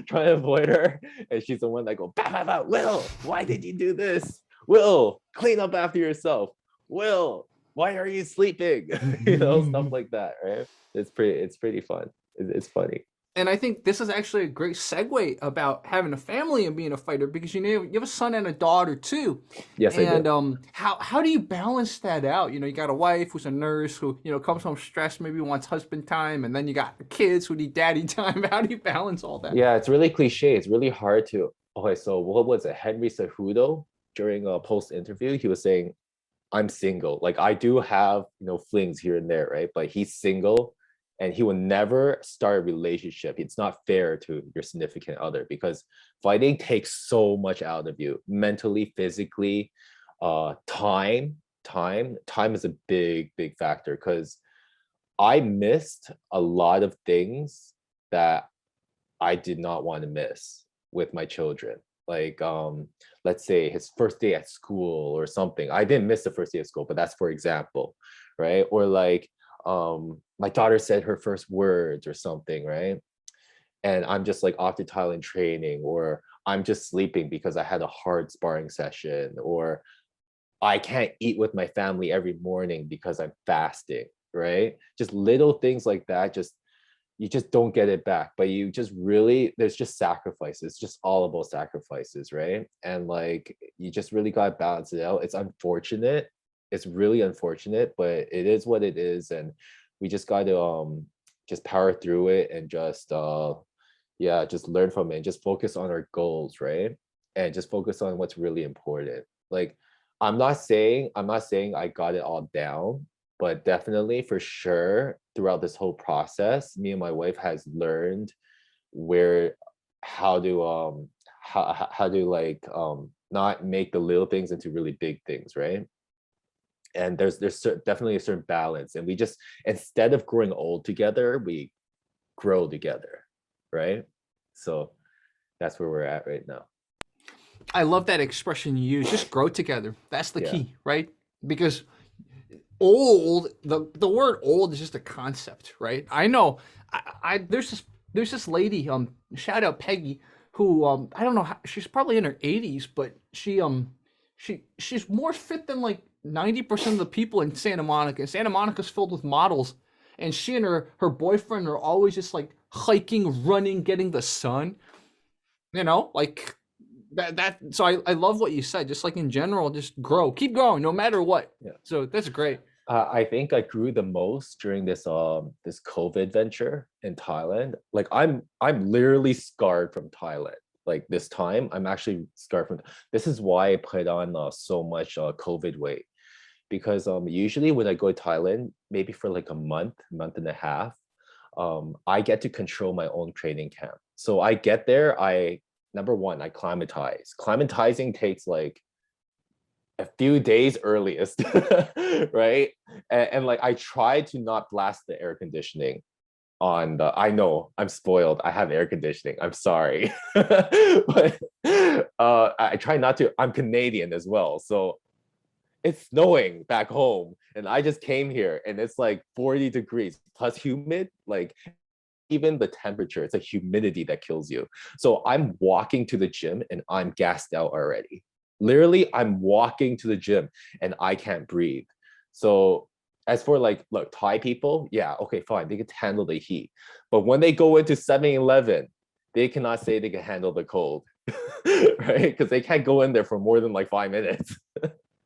trying to avoid her. And she's the one that go, bah, bah, bah, Will, why did you do this? Will, clean up after yourself. Will, why are you sleeping? Stuff like that, right? It's pretty fun. It's funny. And I think this is actually a great segue about having a family and being a fighter because you have a son and a daughter too. Yes, I do. And how do you balance that out? You got a wife who's a nurse who comes home stressed, maybe wants husband time, and then you got the kids who need daddy time. How do you balance all that? Yeah, it's really cliche. It's really hard to. Okay, so what was it? Henry Cejudo during a post interview, he was saying, I'm single. Like I do have, flings here and there, right? But he's single and he will never start a relationship. It's not fair to your significant other because fighting takes so much out of you mentally, physically, time is a big factor because I missed a lot of things that I did not want to miss with my children. Like, let's say his first day at school or something. I didn't miss the first day of school, but that's for example, right? Or like, my daughter said her first words or something, right? And I'm just like off to Thailand training, or I'm just sleeping because I had a hard sparring session, or I can't eat with my family every morning because I'm fasting, right? Just little things like that, just you just don't get it back, but you just really, there's just sacrifices. It's just all about sacrifices, right? And like you just really got to balance it out. It's unfortunate, it's really unfortunate, but it is what it is, and we just got to just power through it and just yeah, just learn from it and just focus on our goals, right? And just focus on what's really important. Like I'm not saying I got it all down, but definitely for sure throughout this whole process, me and my wife has learned where how to how to like not make the little things into really big things, right? And definitely a certain balance, and we just, instead of growing old together, we grow together, right? So that's where we're at right now. I love that expression you use. Just grow together. That's the Yeah. key, right? Because old, the word old is just a concept, right? I know. I there's this lady, shout out Peggy, who I don't know how, she's probably in her 80s, but she's more fit than like 90% of the people in Santa Monica. Santa Monica's filled with models, and she and her boyfriend are always just like hiking, running, getting the sun. Like that. So I love what you said. Just like in general, just grow, keep growing, no matter what. Yeah. So that's great. I think I grew the most during this COVID venture in Thailand. Like I'm literally scarred from Thailand. Like this time, I'm actually scarred from. This is why I put on so much COVID weight, because usually when I go to Thailand, maybe for like a month and a half, I get to control my own training camp. So I get there, I number one, I climatize. Climatizing takes like a few days earliest, right? And like I try to not blast the air conditioning on the, I know I'm spoiled, I have air conditioning, I'm sorry. But I try not to. I'm Canadian as well, so it's snowing back home and I just came here and it's like 40 degrees plus humid. Like even the temperature, it's a humidity that kills you. So I'm walking to the gym and I'm gassed out already. Literally, I'm walking to the gym and I can't breathe. So as for like, look, Thai people, yeah, okay, fine, they can handle the heat. But when they go into 7-Eleven, they cannot say they can handle the cold, right? Because they can't go in there for more than like 5 minutes.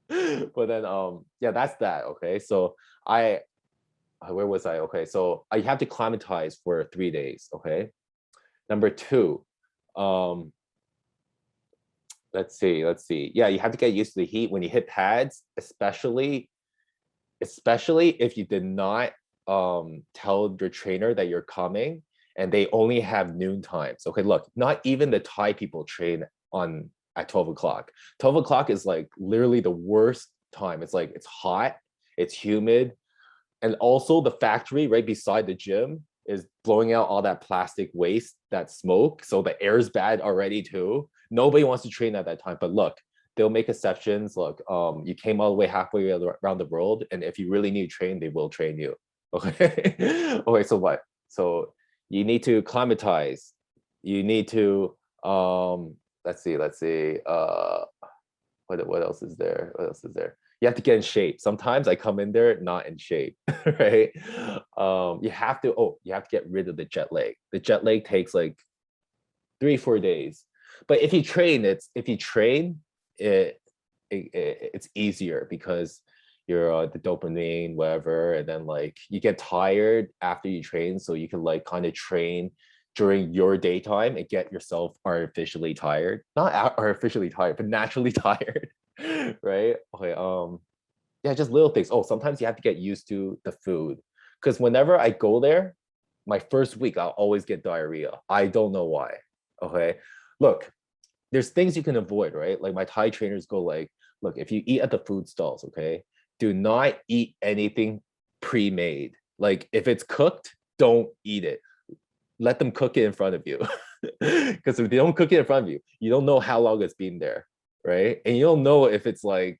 But then yeah, that's that. Okay, so I where was I? Okay, so I have to climatize for 3 days. Okay, number two, um let's see, yeah, you have to get used to the heat when you hit pads, especially if you did not tell your trainer that you're coming and they only have noon times. Okay, look, not even the Thai people train on at 12 o'clock. 12 o'clock is like literally the worst time. It's like it's hot, it's humid, and also the factory right beside the gym is blowing out all that plastic waste, that smoke, so the air is bad already too. Nobody wants to train at that time, but look, they'll make exceptions. Look, you came all the way halfway around the world, and if you really need to train, they will train you. Okay. Okay, so what? So you need to climatize, you need to let's see what else is there, you have to get in shape. Sometimes I come in there not in shape, right? You have to, you have to get rid of the jet lag. The jet lag takes like 3-4 days. But if you train, it's easier because you're the dopamine, whatever, and then like you get tired after you train, so you can like kind of train during your daytime and get yourself artificially tired. Not artificially tired, but naturally tired, right? Okay, yeah, just little things. Oh, sometimes you have to get used to the food because whenever I go there, my first week I'll always get diarrhea. I don't know why. Okay, look, there's things you can avoid, right? Like my Thai trainers go like, look, if you eat at the food stalls, okay, do not eat anything pre-made. Like if it's cooked, don't eat it. Let them cook it in front of you. Because if they don't cook it in front of you, you don't know how long it's been there, right? And you don't know if it's like,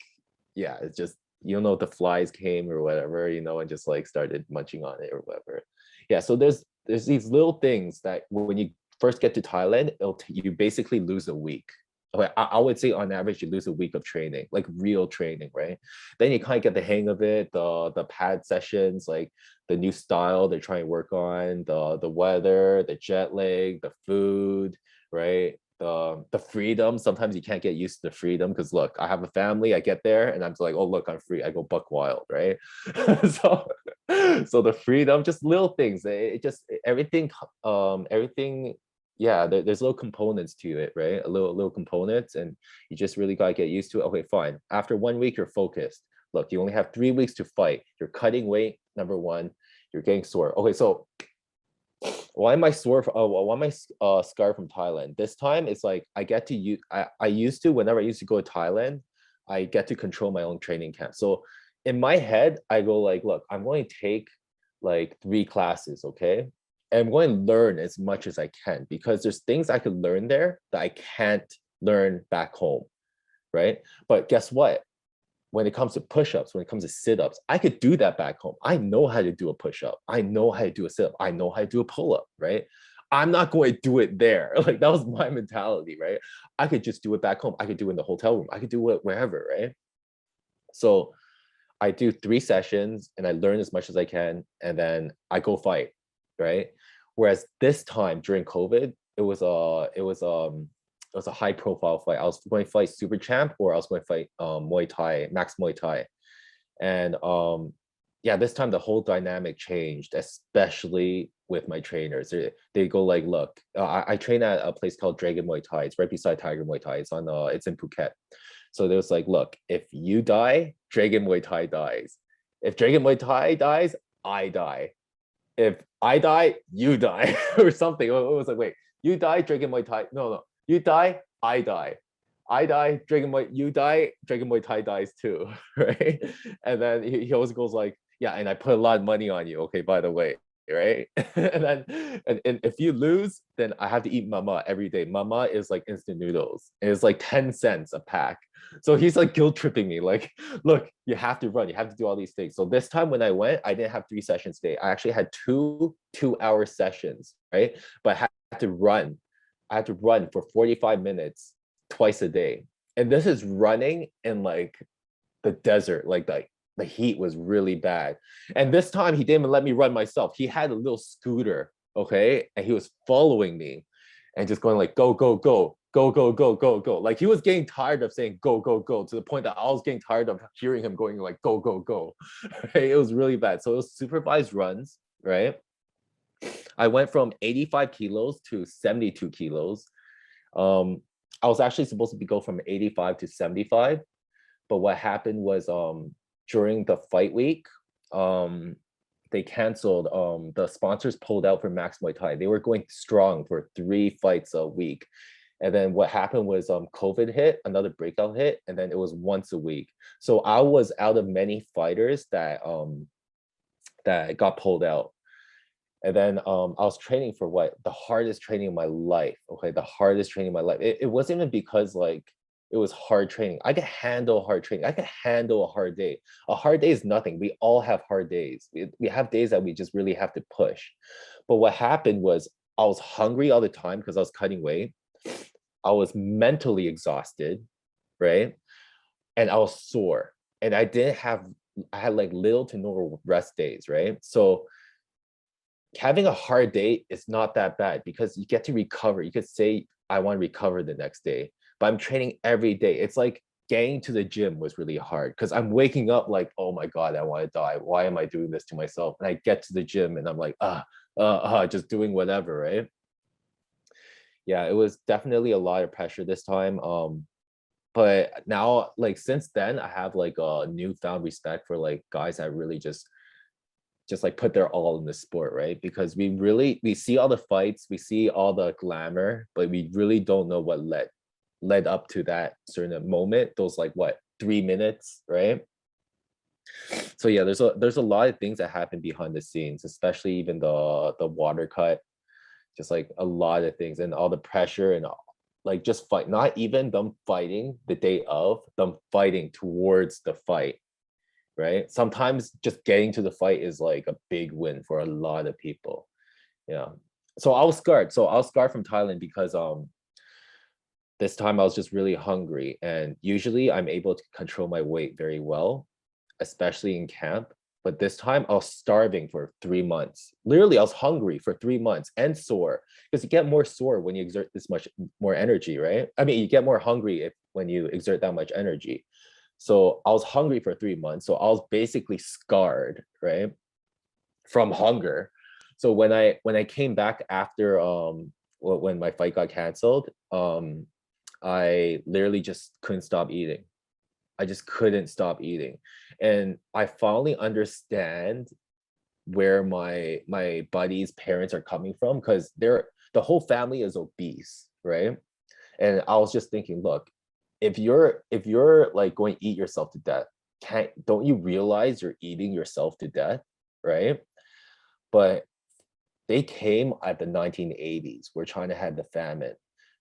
yeah, it's just, you don't know if the flies came or whatever, and just like started munching on it or whatever. Yeah, so there's these little things that when you first get to Thailand, you basically lose a week. Okay, I would say on average you lose a week of training, like real training, right? Then you kind of get the hang of it, the pad sessions, like the new style they're trying to work on, the weather, the jet lag, the food, right? The freedom. Sometimes you can't get used to the freedom because look, I have a family. I get there and I'm like, oh look, I'm free. I go buck wild, right? so so the freedom, just little things. It just everything. Yeah, there's little components to it, right? A little components, and you just really gotta get used to it. Okay, fine. After 1 week, you're focused. Look, you only have 3 weeks to fight. You're cutting weight. Number one, you're getting sore. Okay, so why am I sore? Why am I scarred from Thailand? This time it's like I get to use. I used to, whenever I used to go to Thailand, I get to control my own training camp. So in my head, I go like, look, I'm going to take like 3 classes, okay? And I'm going to learn as much as I can because there's things I could learn there that I can't learn back home, right? But guess what? When it comes to push-ups, when it comes to sit-ups, I could do that back home. I know how to do a push-up. I know how to do a sit-up. I know how to do a pull-up, right? I'm not going to do it there. Like that was my mentality, right? I could just do it back home. I could do it in the hotel room. I could do it wherever, right? So I do 3 sessions and I learn as much as I can, and then I go fight, right? Whereas this time during COVID, it was a high profile fight. I was going to fight Super Champ or I was going to fight Muay Thai, Max Muay Thai. And yeah, this time the whole dynamic changed, especially with my trainers. They go like, look, I train at a place called Dragon Muay Thai. It's right beside Tiger Muay Thai. It's in Phuket. So they was like, look, if you die, Dragon Muay Thai dies. If Dragon Muay Thai dies, I die. If I die, you die, or something. It was like, wait, you die, Dragon Muay Thai? No, You die, I die. I die, Dragon Muay, you die, Dragon Muay Thai dies too, right? And then he always goes like, yeah, and I put a lot of money on you, okay, by the way, right? And then and if you lose, then I have to eat mama every day. Mama is like instant noodles. And it's like 10 cents a pack. So he's like guilt tripping me, like, look, you have to run, you have to do all these things. So this time when I went, I didn't have 3 sessions a day. I actually had two 2-hour sessions, right? But I had to run. I had to run for 45 minutes twice a day. And this is running in like the desert, like the heat was really bad. And this time he didn't even let me run myself. He had a little scooter, okay? And he was following me and just going like, go, go, go, go, go, go, go, go. Like he was getting tired of saying go, go, go, to the point that I was getting tired of hearing him going like, go, go, go. Right? It was really bad. So it was supervised runs, right? I went from 85 kilos to 72 kilos. I was actually supposed to go from 85 to 75, but what happened was during the fight week, they canceled. The sponsors pulled out for Max Muay Thai. They were going strong for 3 fights a week. And then what happened was COVID hit, another breakout hit, and then it was once a week. So I was out of many fighters that that got pulled out. And then I was training for what? The hardest training of my life. Okay, the hardest training of my life. It wasn't even because like it was hard training. I could handle hard training. I could handle a hard day. A hard day is nothing. We all have hard days. We have days that we just really have to push. But what happened was I was hungry all the time because I was cutting weight. I was mentally exhausted, right? And I was sore. And I had like little to no rest days, right? So having a hard day is not that bad because you get to recover. You could say, I want to recover the next day, but I'm training every day. It's like getting to the gym was really hard because I'm waking up like, oh my God, I want to die. Why am I doing this to myself? And I get to the gym and I'm like, just doing whatever, right? Yeah, it was definitely a lot of pressure this time. But now, like since then, I have like a newfound respect for like guys that really just like put their all in the sport, right? Because we see all the fights, we see all the glamour, but we really don't know what led up to that certain moment, those like what 3 minutes, right? So yeah, there's a lot of things that happen behind the scenes, especially even the water cut, just like a lot of things and all the pressure and like just fight, not even them fighting the day of, them fighting towards the fight, right? Sometimes just getting to the fight is like a big win for a lot of people. Yeah. So I was scarred. So I was scarred from Thailand because this time I was just really hungry. And usually I'm able to control my weight very well, especially in camp. But this time I was starving for 3 months. Literally, I was hungry for 3 months and sore because you get more sore when you exert this much more energy, right? I mean, you get more hungry when you exert that much energy. So I was hungry for 3 months. So I was basically scarred, right, from hunger. So when I came back after when my fight got canceled, I literally just couldn't stop eating. I just couldn't stop eating, and I finally understand where my buddies' parents are coming from because the whole family is obese, right? And I was just thinking, look, if you're like going to eat yourself to death, don't you realize you're eating yourself to death, right? But they came at the 1980s. We're trying to have the famine,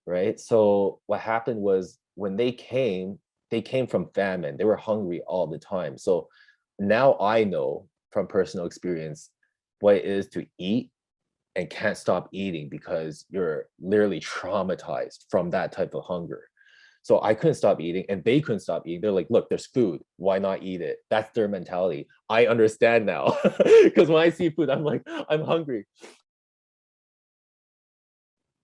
right? So what happened was when they came from famine. They were hungry all the time. So now I know from personal experience what it is to eat and can't stop eating because you're literally traumatized from that type of hunger. So I couldn't stop eating and they couldn't stop eating. They're like, look, there's food. Why not eat it? That's their mentality. I understand now because when I see food, I'm like, I'm hungry.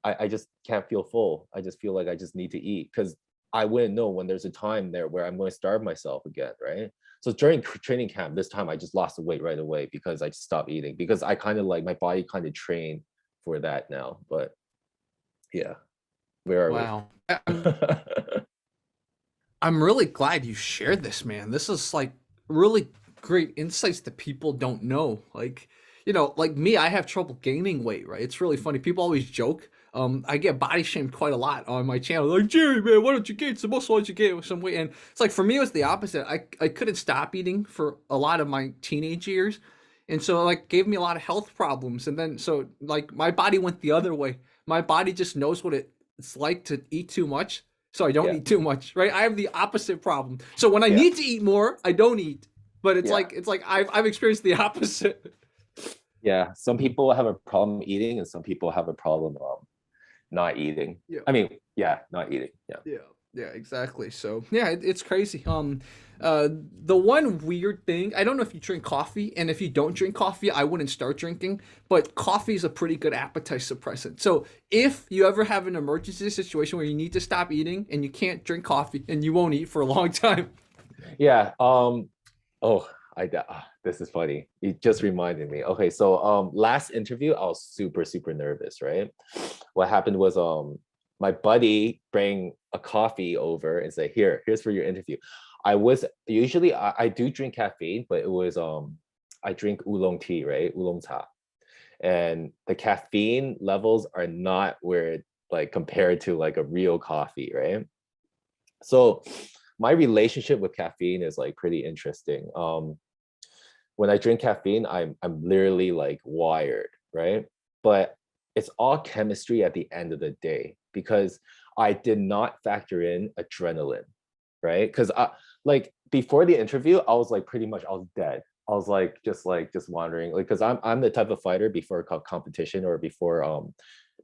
I just can't feel full. I just feel like I just need to eat because I wouldn't know when there's a time there where I'm going to starve myself again, right? So during training camp, this time I just lost the weight right away because I just stopped eating because I kind of like my body kind of trained for that now. But yeah, where are we? Wow. I'm really glad you shared this, man. This is like really great insights that people don't know. Like, like me, I have trouble gaining weight, right? It's really funny. People always joke I get body shamed quite a lot on my channel. Like, Jerry, man, why don't you gain some muscle? Why don't you gain some weight? And it's like, for me, it was the opposite. I couldn't stop eating for a lot of my teenage years. And so, like, gave me a lot of health problems. And then, so, like, my body went the other way. My body just knows what it's like to eat too much. So I don't Yeah, eat too much, right? I have the opposite problem. So when I yeah, need to eat more, I don't eat. But yeah, it's like I've experienced the opposite. yeah. Some people have a problem eating, and some people have a problem not eating. Yeah. I mean, yeah, not eating. Yeah. Yeah, yeah, exactly. So yeah, it's crazy. The one weird thing, I don't know if you drink coffee, and if you don't drink coffee, I wouldn't start drinking. But coffee is a pretty good appetite suppressant. So if you ever have an emergency situation where you need to stop eating and you can't drink coffee and you won't eat for a long time. Yeah. Oh, this is funny. It just reminded me. Okay, so last interview, I was super nervous, right? What happened was my buddy bring a coffee over and say, here's for your interview. I was usually I do drink caffeine, but it was I drink oolong tea, right? Oolong cha. And the caffeine levels are not where it like compared to like a real coffee, right? So my relationship with caffeine is like pretty interesting. When I drink caffeine, I'm literally like wired, right? But it's all chemistry at the end of the day because I did not factor in adrenaline, right? Because I like before the interview, I was like pretty much I was dead. I was like just wandering, like because I'm the type of fighter before competition or before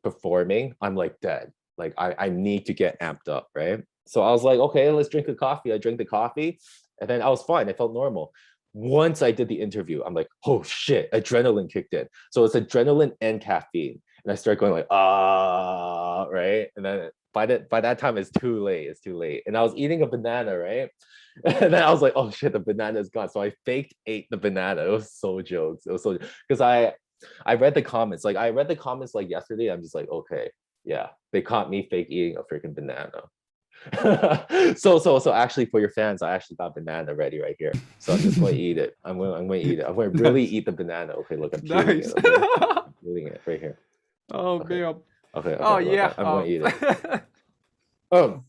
performing, I'm like dead. Like I need to get amped up, right? So I was like, okay, let's drink a coffee. I drank the coffee, and then I was fine. I felt normal. Once I did the interview, I'm like, oh shit, adrenaline kicked in. So it's adrenaline and caffeine. And I start going like, right? And then by that time it's too late. It's too late. And I was eating a banana, right? And then I was like, oh shit, the banana is gone. So I faked ate the banana. It was so jokes. It was so because I read the comments. Like I read the comments like yesterday. I'm just like, okay, yeah, they caught me fake eating a freaking banana. So actually for your fans, I actually got banana ready right here. So I'm just going to eat it. I'm going to eat it. I'm going to really Nice, eat the banana. Okay, look, I'm peeling it. nice. Okay, I'm peeling it right here. Oh Okay, man. Oh okay. Look, yeah. I'm going to eat it.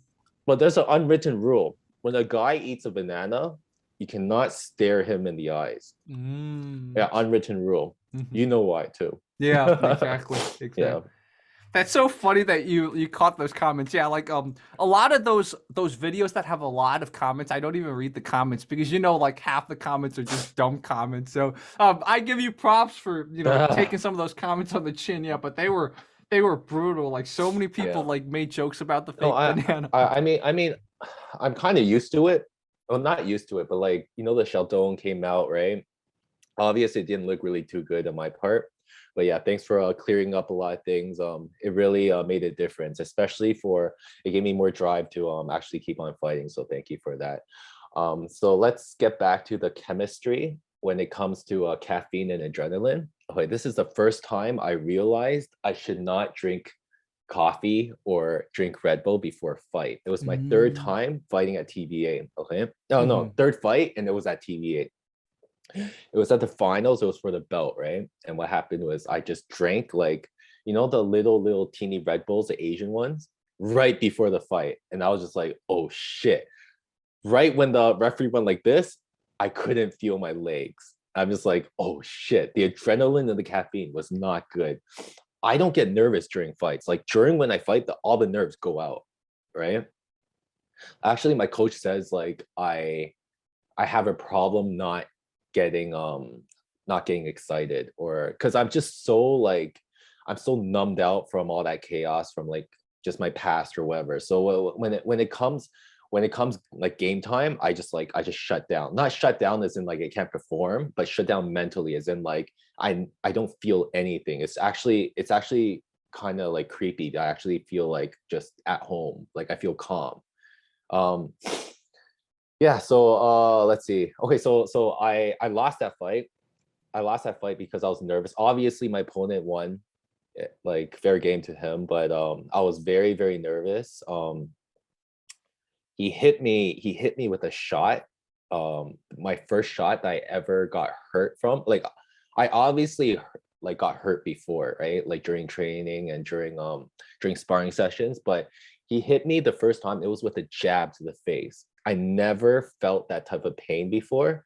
But there's an unwritten rule. When a guy eats a banana, you cannot stare him in the eyes. Mm. Yeah, unwritten rule. Mhm. You know why too. Yeah, exactly, Yeah. exactly. That's so funny that you caught those comments. Yeah, like a lot of those videos that have a lot of comments, I don't even read the comments because like half the comments are just dumb comments. So I give you props for taking some of those comments on the chin. Yeah, but they were brutal. Like so many people Yeah. like made jokes about the No, fake banana. I mean, I'm kind of used to it. Well, not used to it, but like the Sheldon came out, right? Obviously, it didn't look really too good on my part, but yeah, thanks for clearing up a lot of things. It really made a difference, especially for it gave me more drive to actually keep on fighting. So thank you for that. So let's get back to the chemistry when it comes to caffeine and adrenaline. Okay, this is the first time I realized I should not drink coffee or drink Red Bull before a fight. It was my third Mm. time fighting at TVA. Okay. No, Mhm. third fight, and it was at TVA. It was at the finals, it was for the belt, right? And what happened was I just drank like, the little teeny Red Bulls, the Asian ones, right before the fight. And I was just like, oh shit. Right when the referee went like this, I couldn't feel my legs. I'm just like, oh shit. The adrenaline and the caffeine was not good. I don't get nervous during fights. Like during when I fight, all the nerves go out, right? Actually, my coach says like I have a problem getting not getting excited or because I'm just so like I'm so numbed out from all that chaos from like just my past or whatever. So when it comes like game time, I just shut down. Not shut down as in like I can't perform, but shut down mentally as in like I don't feel anything. It's actually kind of like creepy. I actually feel like just at home, like I feel calm. Um, yeah, so let's see. Okay, so I lost that fight. I lost that fight because I was nervous. Obviously, my opponent won, like fair game to him, but I was very nervous. He hit me with a shot. My first shot that I ever got hurt from. Like I obviously like got hurt before, right? Like during training and during sparring sessions. But he hit me the first time, it was with a jab to the face. I never felt that type of pain before.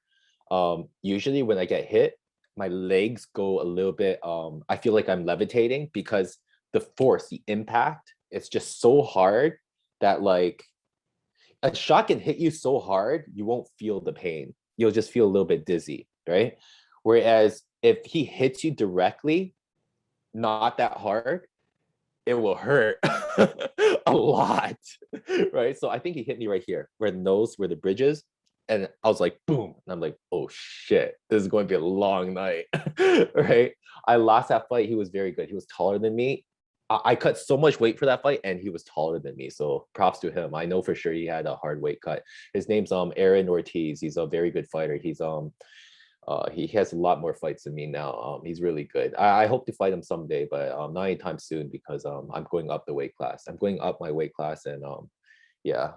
Usually when I get hit, my legs go a little bit, I feel like I'm levitating because the force, the impact, it's just so hard that like a shot can hit you so hard, you won't feel the pain. You'll just feel a little bit dizzy, right? Whereas if he hits you directly, not that hard, it will hurt a lot, right? So I think he hit me right here, where the nose, where the bridge is. And I was like, boom. And I'm like, oh shit, this is going to be a long night, right? I lost that fight. He was very good. He was taller than me. I cut so much weight for that fight, and he was taller than me. So props to him. I know for sure he had a hard weight cut. His name's Aaron Ortiz. He's a very good fighter. He has a lot more fights than me now. He's really good. I hope to fight him someday, but not anytime soon because I'm going up the weight class. I'm going up my weight class, and yeah.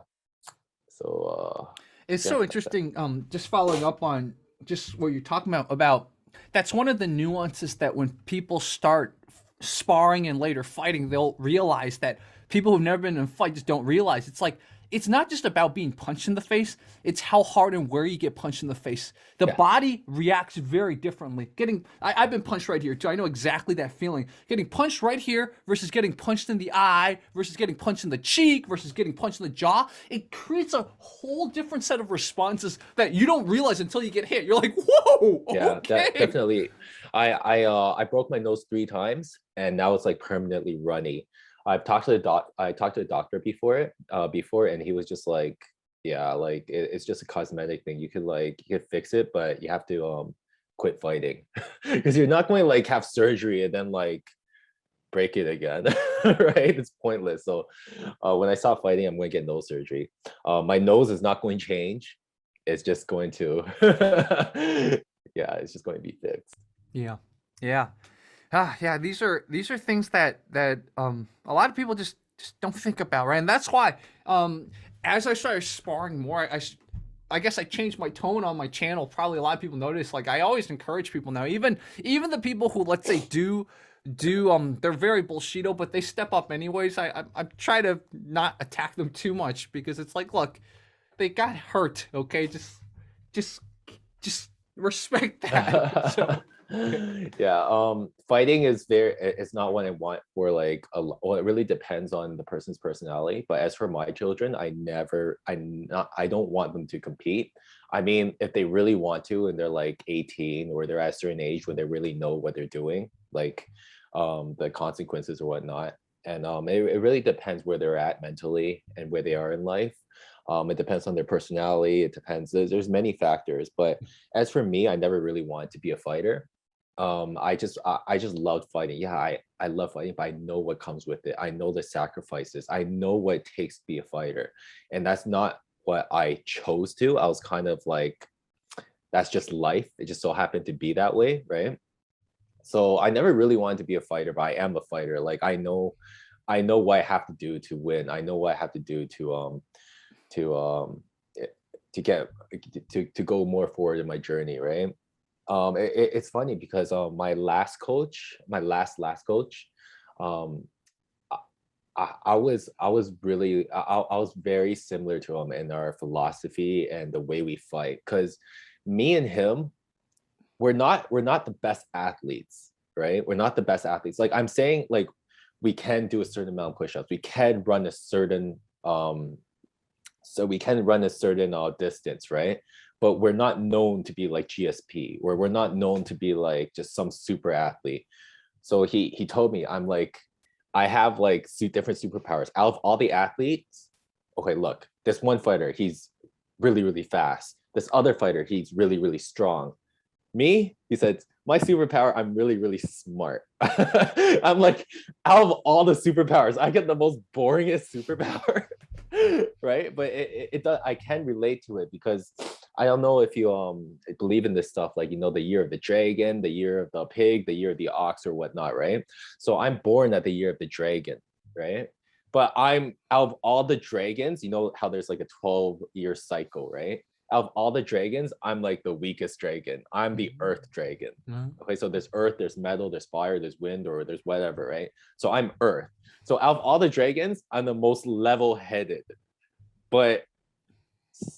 So It's yeah. so interesting. Just following up on just what you're talking about that's one of the nuances that when people start sparring and later fighting, they'll realize that people who've never been in a fight just don't realize. It's like it's not just about being punched in the face, it's how hard and where you get punched in the face. The body reacts very differently. I've been punched right here too. I know exactly that feeling. Getting punched right here versus getting punched in the eye versus getting punched in the cheek versus getting punched in the jaw. It creates a whole different set of responses that you don't realize until you get hit. You're like, whoa, okay. Definitely. I broke my nose 3 times, and now it's like permanently runny. I talked to the doctor before, and he was just like, yeah, like it's just a cosmetic thing. You could fix it, but you have to quit fighting because you're not going to like have surgery and then like break it again, right? It's pointless. So when I stop fighting, I'm going to get nose surgery. My nose is not going to change. It's just going to, yeah, it's just going to be fixed. Yeah. Yeah. Yeah, these are things that a lot of people just don't think about, right? And that's why as I started sparring more, I guess I changed my tone on my channel. Probably a lot of people notice. Like I always encourage people now, even the people who let's say do they're very bullshito, but they step up anyways. I try to not attack them too much because it's like, look, they got hurt, okay? Just respect that. So Yeah, fighting is it's not what I want for like well, it really depends on the person's personality. But as for my children, I don't want them to compete. I mean, if they really want to and they're like 18 or they're at a certain age where they really know what they're doing, like the consequences or whatnot. And it really depends where they're at mentally and where they are in life. It depends on their personality. It depends. There's many factors. But as for me, I never really wanted to be a fighter. I just loved fighting. Yeah, I love fighting, but I know what comes with it. I know the sacrifices. I know what it takes to be a fighter, and that's not what I chose to. I was kind of like, that's just life. It just so happened to be that way, right? So I never really wanted to be a fighter, but I am a fighter. Like I know what I have to do to win. I know what I have to do to get to go more forward in my journey, right? It's funny because my last coach, my last coach, um I was really I was very similar to him in our philosophy and the way we fight, because me and him, we're not the best athletes, right? We're not the best athletes. Like I'm saying, like we can do a certain amount of push-ups, we can run a certain so we can run a certain distance, right? But we're not known to be like GSP, or we're not known to be like just some super athlete. So he told me, I'm like, I have like different superpowers. Out of all the athletes, okay, look, this one fighter, he's really, really fast. This other fighter, he's really, really strong. Me, he said, my superpower, I'm really, really smart. I'm like, out of all the superpowers, I get the most boringest superpower. Right? But it does, I can relate to it because I don't know if you believe in this stuff, like, you know, the year of the dragon, the year of the pig, the year of the ox or whatnot, right? So I'm born at the year of the dragon, right? But I'm out of all the dragons, you know how there's like a 12-year cycle, right? out of all the dragons, I'm like the weakest dragon. I'm the earth dragon. Okay, so there's earth, there's metal, there's fire, there's wind, or there's whatever, right? So I'm earth. So out of all the dragons, I'm the most level-headed, but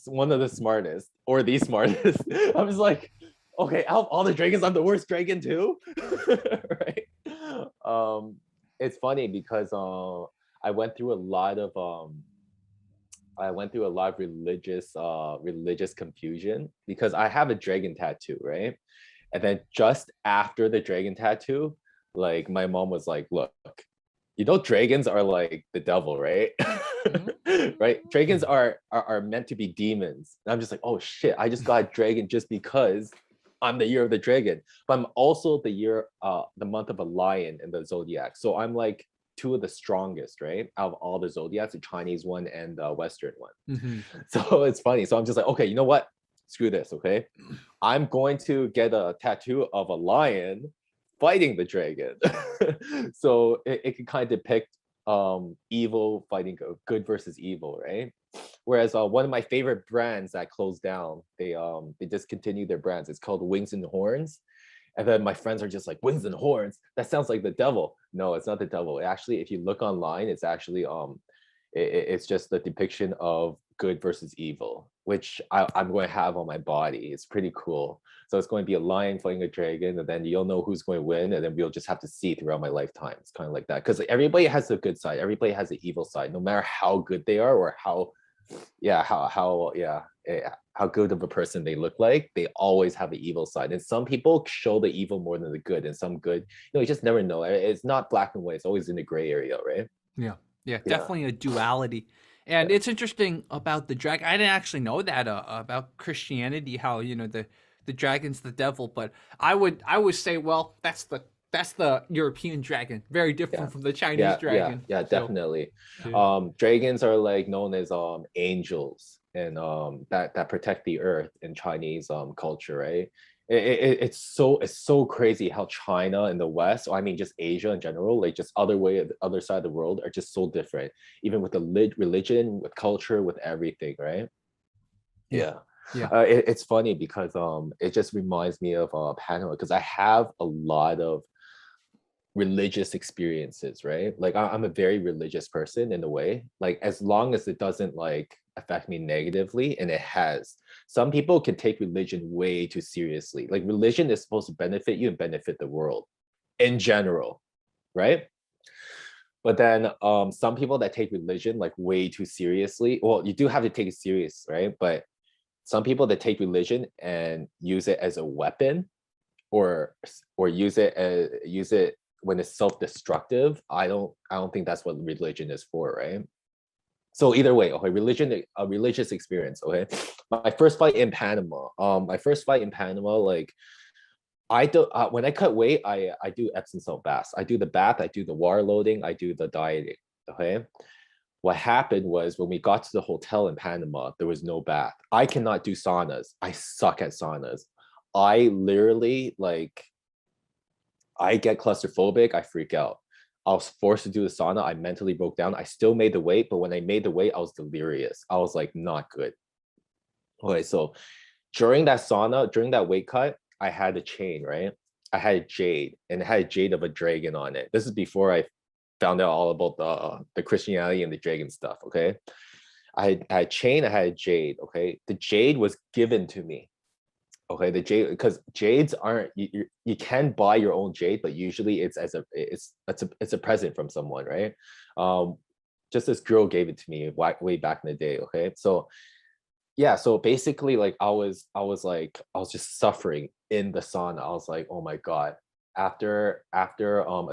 one of the smartest, or the smartest. I was like, okay, out of all the dragons, I'm the worst dragon too. Right? It's funny because I went through a lot of religious confusion because I have a dragon tattoo, right? And then just after the dragon tattoo, like my mom was like, look, you know, dragons are like the devil, right? Right? Dragons are meant to be demons. And I'm just like, oh shit, I just got a dragon just because I'm the year of the dragon. But I'm also the month of a lion in the zodiac. So I'm like two of the strongest, right? Out of all the zodiacs, the Chinese one and the Western one. So it's funny. So I'm just like, okay, you know what? Screw this, okay? I'm going to get a tattoo of a lion fighting the dragon. So it can kind of depict evil fighting good versus evil, right? Whereas one of my favorite brands that closed down, they discontinued their brands. It's called Wings and Horns. And then my friends are just like, wings and horns, that sounds like the devil. No, it's not the devil. Actually, if you look online, it's actually it's just the depiction of good versus evil, which I'm going to have on my body. It's pretty cool. So it's going to be a lion fighting a dragon, and then you'll know who's going to win, and then we'll just have to see throughout my lifetime. It's kind of like that, because everybody has a good side, everybody has an evil side, no matter how good they are or how good of a person they look like. They always have an evil side, and some people show the evil more than the good, and some good, you just never know. It's not black and white, it's always in the gray area, right? Yeah, definitely a duality. And it's interesting about the dragon. I didn't actually know that about Christianity, how the dragon's the devil, but I would say, well, that's the European dragon, very different from the Chinese dragon. Yeah, So, definitely. yeah. Dragons are like known as angels, and that protect the earth in Chinese culture, right? It's so crazy how China and the West, or I mean just Asia in general, like just other side of the world, are just so different, even with the religion, with culture, with everything, right? Yeah. It's funny because it just reminds me of Panama, because I have a lot of religious experiences, right? Like I'm a very religious person in a way, like as long as it doesn't like affect me negatively, and it has. Some people can take religion way too seriously. Like religion is supposed to benefit you and benefit the world in general, right? But then some people that take religion like way too seriously, well, you do have to take it serious, right? But some people that take religion and use it as a weapon, or use it when it's self-destructive. I don't think that's what religion is for, right? So either way, okay, a religious experience, okay. My first fight in Panama, like I do when I cut weight, I do Epsom salt baths. I do the bath, I do the water loading, I do the dieting, okay. What happened was when we got to the hotel in Panama, there was no bath. I cannot do saunas. I suck at saunas. I literally like, I get claustrophobic, I freak out. I was forced to do the sauna. I mentally broke down. I still made the weight, but when I made the weight, I was delirious. I was like, not good. Okay, so during that sauna, during that weight cut, I had a chain, right? I had a jade, and it had a jade of a dragon on it. This is before I found out all about the Christianity and the dragon stuff, okay? I had a chain, I had a jade, okay? The jade was given to me. Okay, the jade, because jades aren't, you can buy your own jade, but usually it's it's a present from someone, right? Just this girl gave it to me way back in the day. Okay, so yeah, so basically, like I was just suffering in the sauna. I was like, oh my god. After a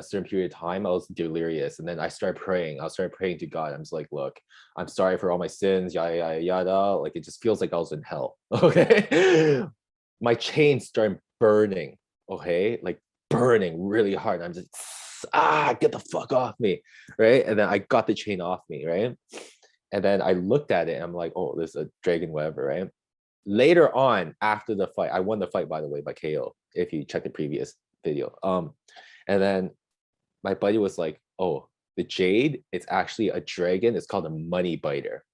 certain period of time, I was delirious, and then I started praying. I started praying to God. I'm just like, look, I'm sorry for all my sins, yada yada yada. Like it just feels like I was in hell. Okay, my chain started burning, okay, like burning really hard. I'm just get the fuck off me, right? And then I got the chain off me, right? And then I looked at it and I'm like, oh, this is a dragon, whatever, right? Later on, after the fight, I won the fight, by the way, by KO, if you check the previous video. And then my buddy was like, oh, the jade, it's actually a dragon. It's called a money biter.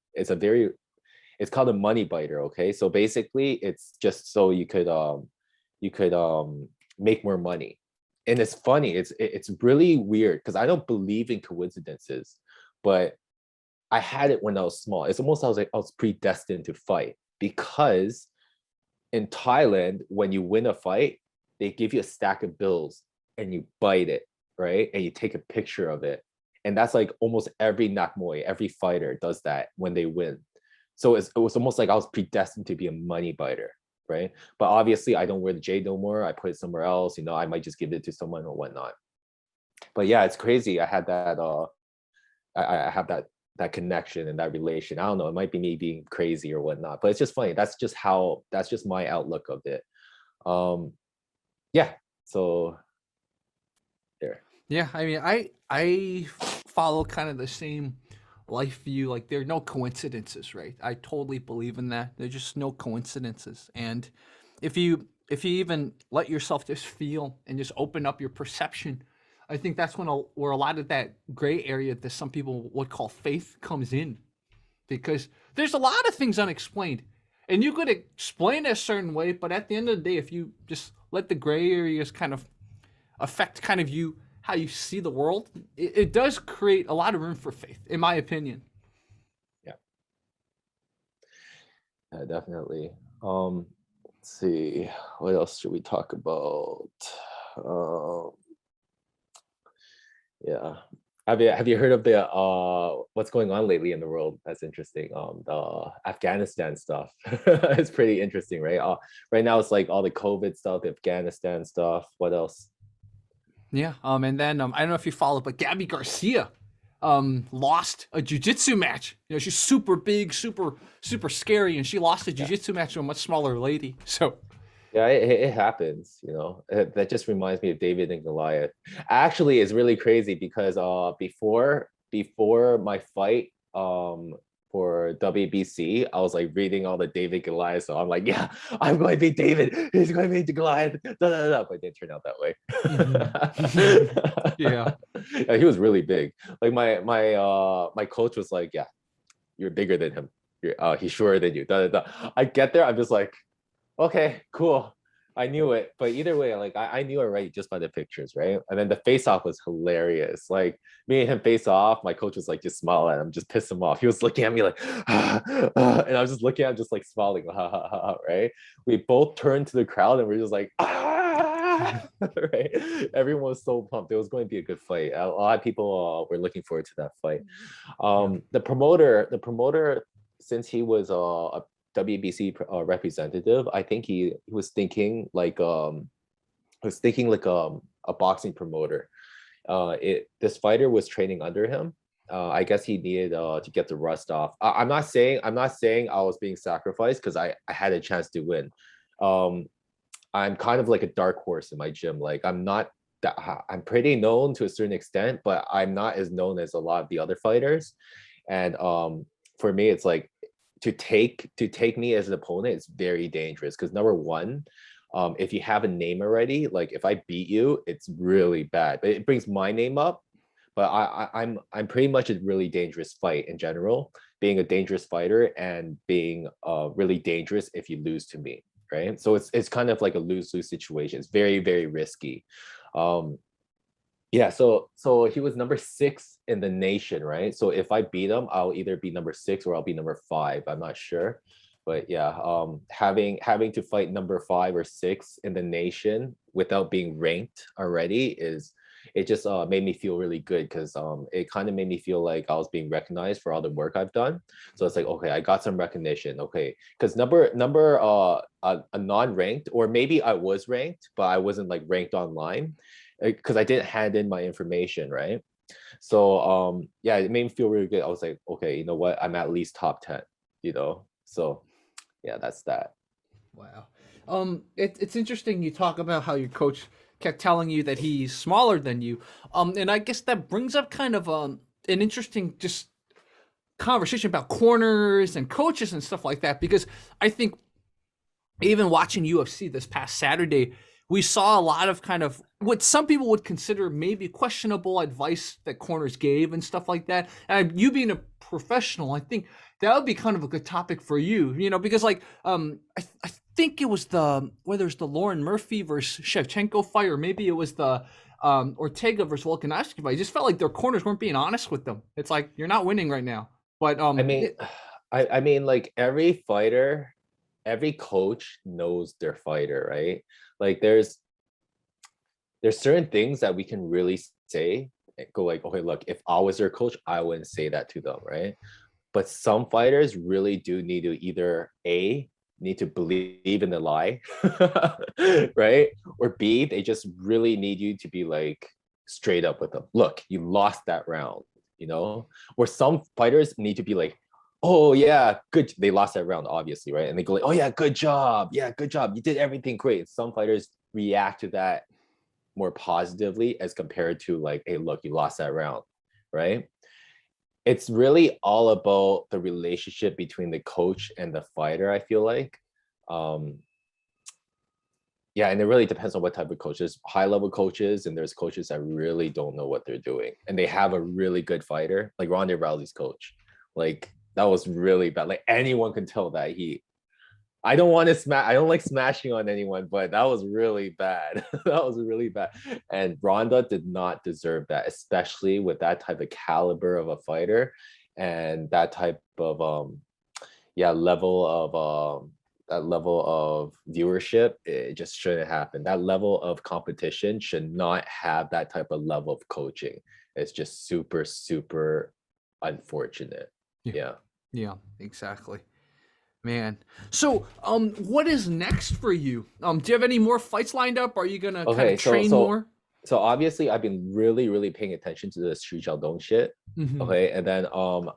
It's called a money biter. Okay, so basically, it's just so you could make more money. And it's funny. It's really weird because I don't believe in coincidences, but I had it when I was small. It's almost I was like I was predestined to fight because in Thailand, when you win a fight, they give you a stack of bills and you bite it, right? And you take a picture of it. And that's like almost every Muay, every fighter does that when they win. So it was almost like I was predestined to be a money biter, right? But obviously, I don't wear the jade no more. I put it somewhere else. You know, I might just give it to someone or whatnot. But yeah, it's crazy. I had that. I have that connection and that relation. I don't know. It might be me being crazy or whatnot, but it's just funny. That's just my outlook of it. Yeah. So there. Yeah, I mean, I follow kind of the same life view. Like there are no coincidences, right? I totally believe in that. There's just no coincidences. And if you even let yourself just feel and just open up your perception, I think that's where a lot of that gray area that some people would call faith comes in, because there's a lot of things unexplained, and you could explain it a certain way, but at the end of the day, if you just let the gray areas kind of affect kind of you how you see the world, it does create a lot of room for faith, in my opinion. Yeah. Yeah, definitely. Let's see. What else should we talk about? Yeah. Have you heard of the what's going on lately in the world? That's interesting. The Afghanistan stuff. It's pretty interesting, right? Right now it's like all the COVID stuff, the Afghanistan stuff. What else? Yeah. And then I don't know if you followed, but Gabby Garcia lost a jiu-jitsu match. You know, she's super big, super scary, and she lost a jiu-jitsu match to a much smaller lady. So Yeah, it happens, you know. That just reminds me of David and Goliath. Actually, it's really crazy because before my fight for WBC, I was like reading all the David Goliath. So I'm like, yeah, I'm going to be David. He's going to be Goliath. Da, da, da. But it didn't turn out that way. yeah. Yeah, he was really big. Like my coach was like, yeah, you're bigger than him. He's shorter than you. Da, da, da. I get there, I'm just like, okay, cool. I knew it. But either way, like I knew already just by the pictures, right? And then the face off was hilarious. Like me and him face off, my coach was like just smile at him, just piss him off. He was looking at me like, and I was just looking at him, just like smiling, right? We both turned to the crowd and we're just like, right? Everyone was so pumped. It was going to be a good fight. A lot of people were looking forward to that fight. The promoter, since he was a WBC representative, I think he was thinking like a boxing promoter. This fighter was training under him. I guess he needed to get the rust off. I'm not saying I was being sacrificed because I had a chance to win. I'm kind of like a dark horse in my gym. Like I'm pretty known to a certain extent, but I'm not as known as a lot of the other fighters. And for me, it's like to take me as an opponent, it's very dangerous because number one, if you have a name already, like if I beat you, it's really bad. But it brings my name up. But I'm pretty much a really dangerous fight in general, being a dangerous fighter and being really dangerous if you lose to me, right? So it's kind of like a lose-lose situation. It's very, very risky. Yeah, so he was number 6 in the nation, right? So if I beat him, I'll either be number 6 or I'll be number 5. I'm not sure, but yeah, having to fight number 5 or 6 in the nation without being ranked already it just made me feel really good because it kind of made me feel like I was being recognized for all the work I've done. So it's like, okay, I got some recognition. Okay, because a non-ranked, or maybe I was ranked, but I wasn't like ranked online because I didn't hand in my information, right? So yeah, it made me feel really good. I was like, okay, you know what? I'm at least top 10, you know? So yeah, that's that. Wow. It's interesting you talk about how your coach kept telling you that he's smaller than you. And I guess that brings up kind of an interesting just conversation about corners and coaches and stuff like that, because I think even watching UFC this past Saturday we saw a lot of kind of what some people would consider maybe questionable advice that corners gave and stuff like that. And you being a professional, I think that would be kind of a good topic for you, because like I think it was whether it's the Lauren Murphy versus Shevchenko fight, or maybe it was the Ortega versus Volkanovski fight. I just felt like their corners weren't being honest with them. It's like, you're not winning right now. But I mean, I mean, like every fighter, every coach knows their fighter, right? Like there's certain things that we can really say, go like, okay, look, if I was their coach, I wouldn't say that to them, right? But some fighters really do need to either need to believe in the lie, right? Or B, they just really need you to be like straight up with them. Look, you lost that round, Or some fighters need to be like, oh yeah, good. They lost that round, obviously, right? And they go like, oh yeah, good job. Yeah, good job. You did everything great. Some fighters react to that more positively as compared to like, hey, look, you lost that round, right? It's really all about the relationship between the coach and the fighter, I feel like. Yeah, and it really depends on what type of coach. There's high-level coaches, and there's coaches that really don't know what they're doing. And they have a really good fighter, like Ronda Rousey's coach. Like, that was really bad. Like, anyone can tell that I don't want to smash. I don't like smashing on anyone, but that was really bad. That was really bad. And Ronda did not deserve that, especially with that type of caliber of a fighter and that type of level of viewership. It just shouldn't happen. That level of competition should not have that type of level of coaching. It's just super, super unfortunate. Yeah. Yeah, exactly. Man. So, what is next for you? Do you have any more fights lined up? Are you gonna kind Okay, of train more? so obviously I've been really, really paying attention to this Xu Xiaodong shit. Mm-hmm. Okay, and then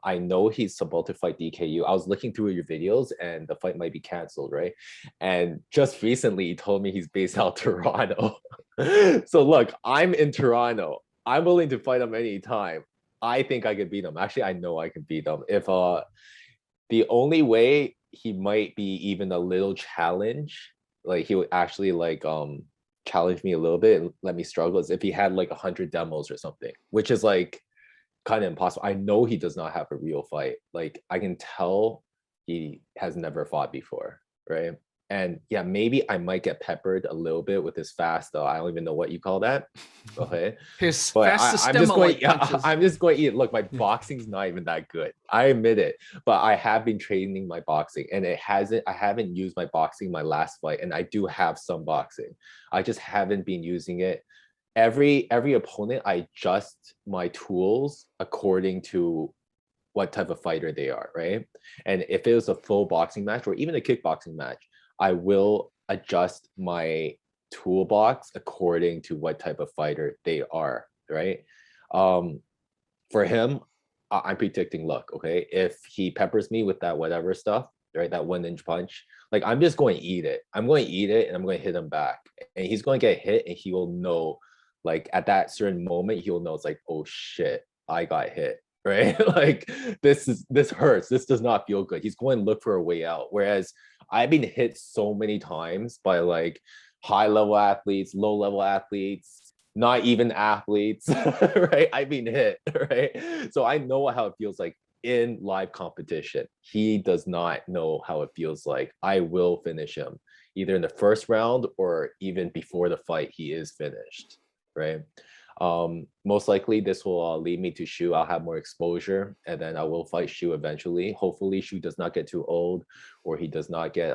I know he's supposed to fight DKU. I was looking through your videos and the fight might be canceled, right? And just recently he told me he's based out of Toronto. So look, I'm in Toronto. I'm willing to fight him anytime. I think I could beat him. Actually, I know I can beat him. If the only way he might be even a little challenge, like he would actually like challenge me a little bit and let me struggle, is if he had like 100 demos or something, which is like kind of impossible. I know he does not have a real fight. Like I can tell he has never fought before, right? And yeah, maybe I might get peppered a little bit with his fast, though. I don't even know what you call that. Okay. His But fast I'm just going, system punches. I'm just going to eat. Look, my Yeah. boxing's not even that good. I admit it. But I have been training my boxing, and I haven't used my boxing my last fight, and I do have some boxing. I just haven't been using it. Every opponent, I adjust my tools according to what type of fighter they are, right? And if it was a full boxing match or even a kickboxing match, I will adjust my toolbox according to what type of fighter they are, right? For him, I'm predicting luck, okay? If he peppers me with that whatever stuff, right, that 1 inch punch, like I'm just going to eat it. I'm going to eat it and I'm going to hit him back. And he's going to get hit and he will know, like at that certain moment, he'll know it's like, oh shit, I got hit, right? Like this hurts. This does not feel good. He's going to look for a way out. Whereas I've been hit so many times by like high level athletes, low level athletes, not even athletes, right? I've been hit, right? So I know how it feels like in live competition. He does not know how it feels like. I will finish him either in the first round or even before the fight. He is finished, right? Most likely this will lead me to Shu. I'll have more exposure and then I will fight Shu eventually. Hopefully Shu does not get too old or he does not get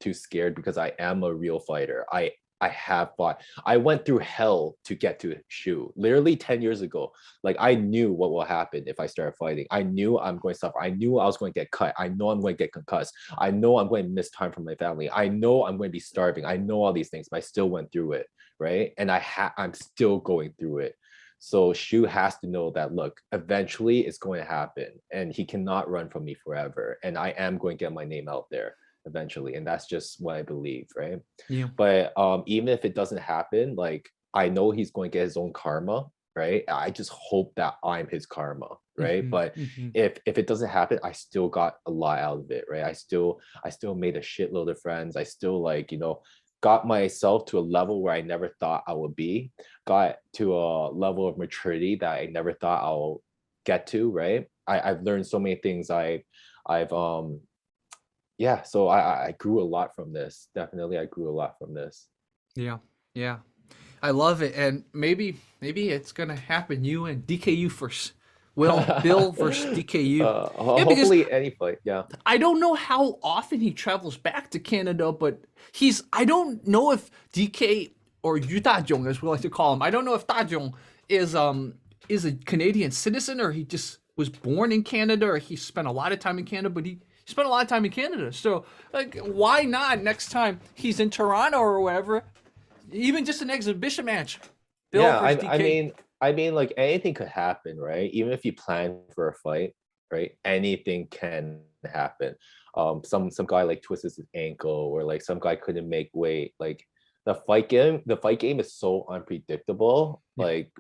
too scared, because I am a real fighter. I have fought. I went through hell to get to Shu literally 10 years ago. Like I knew what will happen if I started fighting. I knew I'm going to suffer. I knew I was going to get cut. I know I'm going to get concussed. I know I'm going to miss time from my family. I know I'm going to be starving. I know all these things, but I still went through it, right? And I'm still going through it. So Shu has to know that, look, eventually it's going to happen and he cannot run from me forever. And I am going to get my name out there eventually. And that's just what I believe, right? Yeah. But even if it doesn't happen, like I know he's going to get his own karma, right? I just hope that I'm his karma, right? Mm-hmm. But Mm-hmm. if it doesn't happen, I still got a lot out of it, right? I still made a shitload of friends. I still like, got myself to a level where I never thought I would be, got to a level of maturity that I never thought I'll get to, right? I've learned so many things. I've yeah, so I grew a lot from this. Definitely I grew a lot from this. Yeah, yeah. I love it, and maybe it's gonna happen. You and DKU first. Bill versus DKU. Yeah, because Hopefully any fight. Yeah. I don't know how often he travels back to Canada, but I don't know if DK or Yu Dajong, as we like to call him. I don't know if Dajong is a Canadian citizen, or he just was born in Canada, or he spent a lot of time in Canada, but he spent a lot of time in Canada. So like, why not next time he's in Toronto or wherever, even just an exhibition match? Bill Yeah, versus DK. I mean, like anything could happen, right? Even if you plan for a fight, right? Anything can happen. Some guy like twists his ankle, or like some guy couldn't make weight. Like the fight game is so unpredictable. Yeah. Like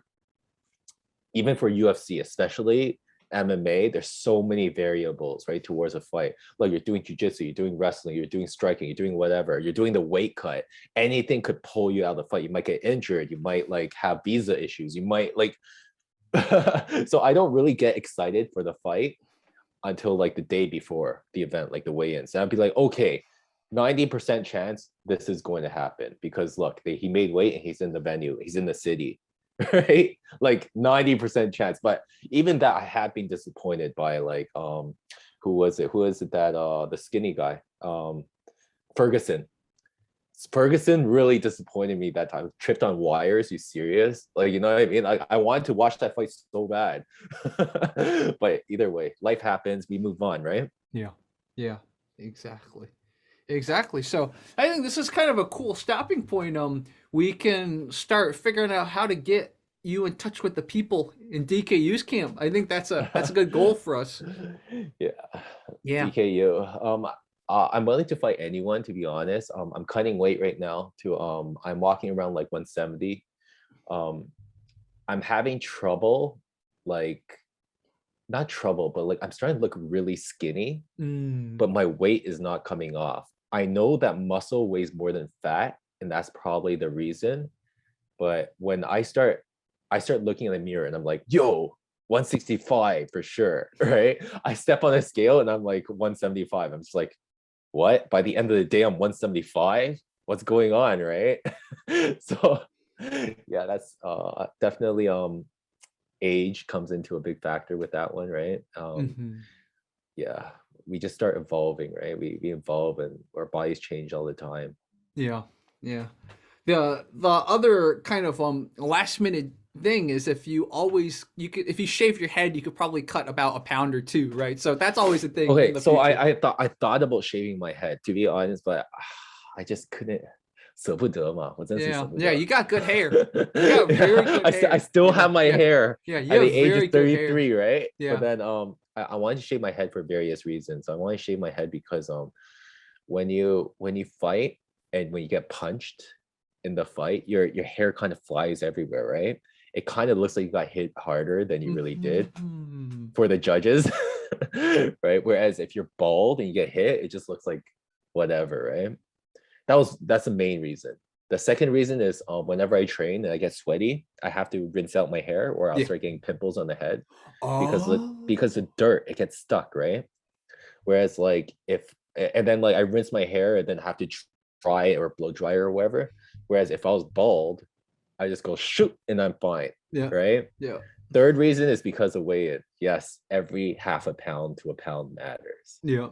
even for UFC, especially MMA, there's so many variables, right, towards a fight. Like you're doing jiu-jitsu, you're doing wrestling, you're doing striking, you're doing whatever, you're doing the weight cut. Anything could pull you out of the fight. You might get injured, you might like have visa issues, you might like so I don't really get excited for the fight until like the day before the event, like the weigh-ins. And I'd be like, okay, 90% chance this is going to happen because look, he made weight and he's in the venue, he's in the city. Right, like 90% chance. But even that, I have been disappointed by like who was it that the skinny guy, Ferguson really disappointed me that time. Tripped on wires, you serious? Like, you know what I mean? I wanted to watch that fight so bad. But either way, life happens, we move on, right? Yeah, exactly. So I think this is kind of a cool stopping point. We can start figuring out how to get you in touch with the people in DKU's camp. I think that's a good goal for us. Yeah. Yeah. DKU. I'm willing to fight anyone, to be honest. I'm cutting weight right now to I'm walking around like 170. I'm having trouble, like not trouble, but like I'm starting to look really skinny, but my weight is not coming off. I know that muscle weighs more than fat, and that's probably the reason. But when I start looking in the mirror and I'm like, yo, 165 for sure, right? I step on a scale and I'm like 175. I'm just like, what? By the end of the day, I'm 175? What's going on, right? So yeah, that's definitely age comes into a big factor with that one, right? Yeah, we just start evolving, right? We evolve and our bodies change all the time. Yeah. The other kind of last minute thing is if you shave your head, you could probably cut about a pound or two, right? So that's always a thing. Okay, so I thought about shaving my head, to be honest, but I just couldn't. 舍不得嘛，我真是舍不得。Yeah, you got good hair. You got very good hair. I still have my hair. Yeah, you at have the age very of good hair. 33, right? Yeah. But then I wanted to shave my head for various reasons. I want to shave my head because when you fight and when you get punched in the fight, your hair kind of flies everywhere, right? It kind of looks like you got hit harder than you really did for the judges, right? Whereas if you're bald and you get hit, it just looks like whatever, right? That's the main reason. The second reason is whenever I train and I get sweaty, I have to rinse out my hair or I'll start getting pimples on the head because the dirt, it gets stuck, right? Whereas like and then like I rinse my hair and then have to dry it or blow dry or whatever. Whereas if I was bald, I just go shoot and I'm fine. Yeah. Right? Yeah. Third reason is because of weigh-in. Yes, every half a pound to a pound matters. Yeah.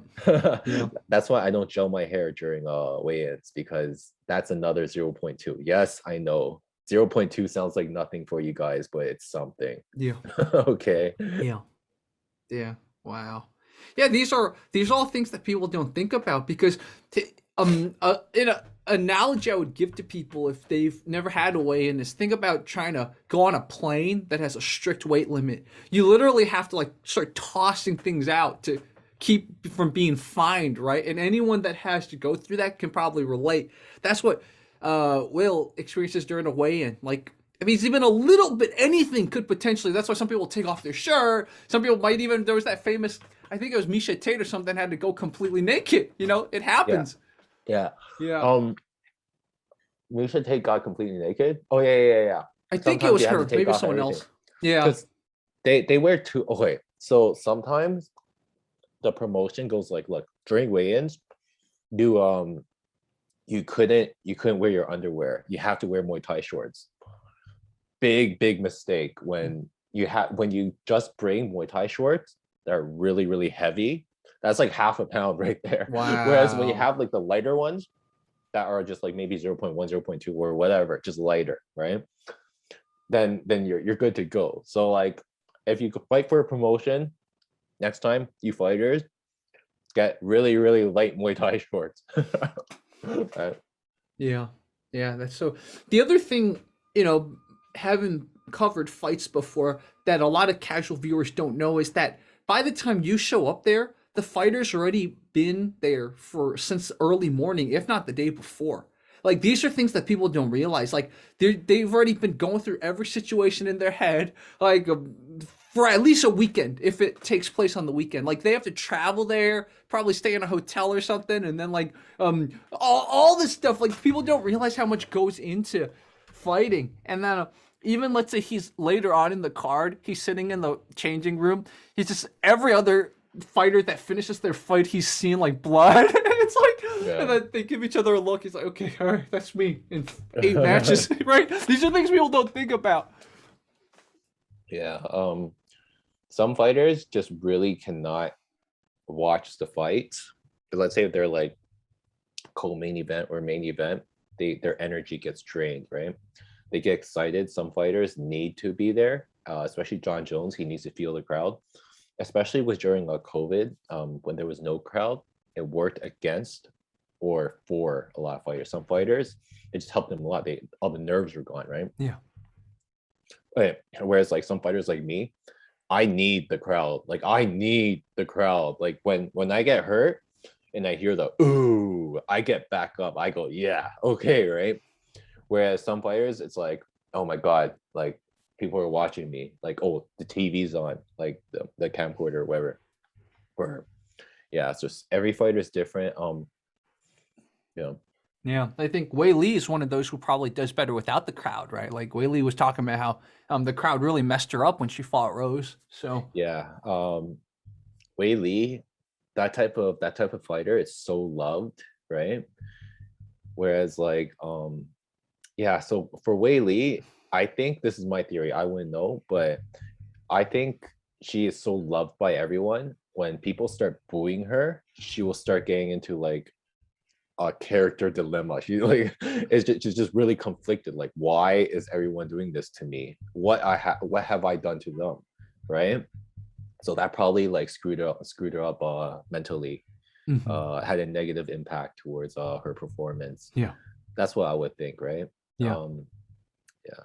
That's why I don't gel my hair during weigh-ins, because that's another 0.2. Yes, I know 0.2 sounds like nothing for you guys, but it's something. Yeah. Okay. Yeah. Wow. Yeah, these are all things that people don't think about, because in an analogy I would give to people if they've never had a weigh-in is think about trying to go on a plane that has a strict weight limit. You literally have to like start tossing things out to keep from being fined, right? And anyone that has to go through that can probably relate. That's what Will experiences during a weigh-in. Like, if he's even a little bit, anything could potentially, that's why some people take off their shirt. Some people might even, there was that famous, I think it was Misha Tate or something, had to go completely naked. You know, it happens. Yeah. Misha Tate got completely naked. Oh yeah. I think it Sometimes was you have her, to take maybe off someone everything else. Yeah. because they wear two. Okay, so sometimes the promotion goes like, look, during weigh-ins, you you couldn't wear your underwear. You have to wear Muay Thai shorts. Big mistake when you just bring Muay Thai shorts that are really heavy. That's like half a pound right there. Whereas when you Wow. have like the lighter ones that are just like maybe 0.1, 0.2 or whatever, just lighter, right? Then you're good to go. So like if you fight for a promotion, next time you fighters get really light Muay Thai shorts. Right? Yeah. Yeah, that's so. The other thing, having covered fights before that a lot of casual viewers don't know is that by the time you show up there, the fighter's already been there for since early morning, if not the day before. Like these are things that people don't realize. Like they've already been going through every situation in their head, like for at least a weekend if it takes place on the weekend. Like they have to travel there, probably stay in a hotel or something, and then like all this stuff. Like people don't realize how much goes into fighting. And then even let's say he's later on in the card, he's sitting in the changing room. He's just every other fighter that finishes their fight, he's seeing like blood. It's like, and Yeah. then they give each other a look. He's like, okay, all right, that's me in 8 matches, right? These are things people don't think about. Yeah. Some fighters just really cannot watch the fights. Let's say if they're like co-main event or main event, their energy gets drained, right? They get excited. Some fighters need to be there, especially John Jones. He needs to feel the crowd, especially with during COVID when there was no crowd. It worked against or for a lot of fighters. Some fighters, it just helped them a lot. All the nerves were gone, right? Yeah. Okay. Whereas like some fighters like me, I need the crowd. Like I need the crowd. Like when I get hurt and I hear the ooh, I get back up. I go, yeah, okay, right? Whereas some fighters, it's like, oh my God, like people are watching me. Like, oh, the TV's on, like the camcorder or whatever. Or yeah, it's just every fighter is different. You know, Yeah, I think Wei Lee is one of those who probably does better without the crowd, right? Like Wei Lee was talking about how the crowd really messed her up when she fought Rose. So yeah. Wei Lee, that type of fighter is so loved, right? Whereas like yeah, so for Wei Lee, I think this is my theory. I wouldn't know, but I think she is so loved by everyone. When people start booing her, she will start getting into like a character dilemma. She like she's just really conflicted. Like, why is everyone doing this to me? What have I done to them? Right? So that probably like screwed her up mentally. mhm. Had a negative impact towards her performance. Yeah, That's what I would think, right? yeah. Um, yeah.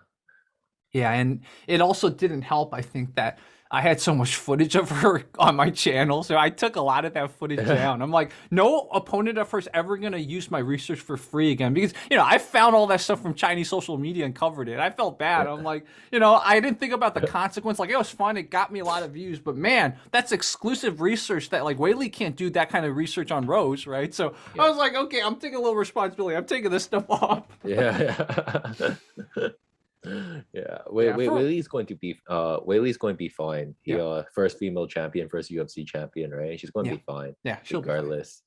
Yeah, and it also didn't help, I think, that I had so much footage of her on my channel, so I took a lot of that footage down. I'm like, no opponent of hers ever gonna use my research for free again because I found all that stuff from Chinese social media and covered it. I felt bad. I'm like, I didn't think about the consequence. Like it was fun, it got me a lot of views, but man, that's exclusive research that like Whaley can't do that kind of research on Rose, right? So I was like, okay, I'm taking a little responsibility. I'm taking this stuff off. Yeah. Yeah, Yeah, for Whaley's going to be fine. He yeah, first female champion, first UFC champion, right? She's going to yeah, be fine yeah, she'll be fine. regardless.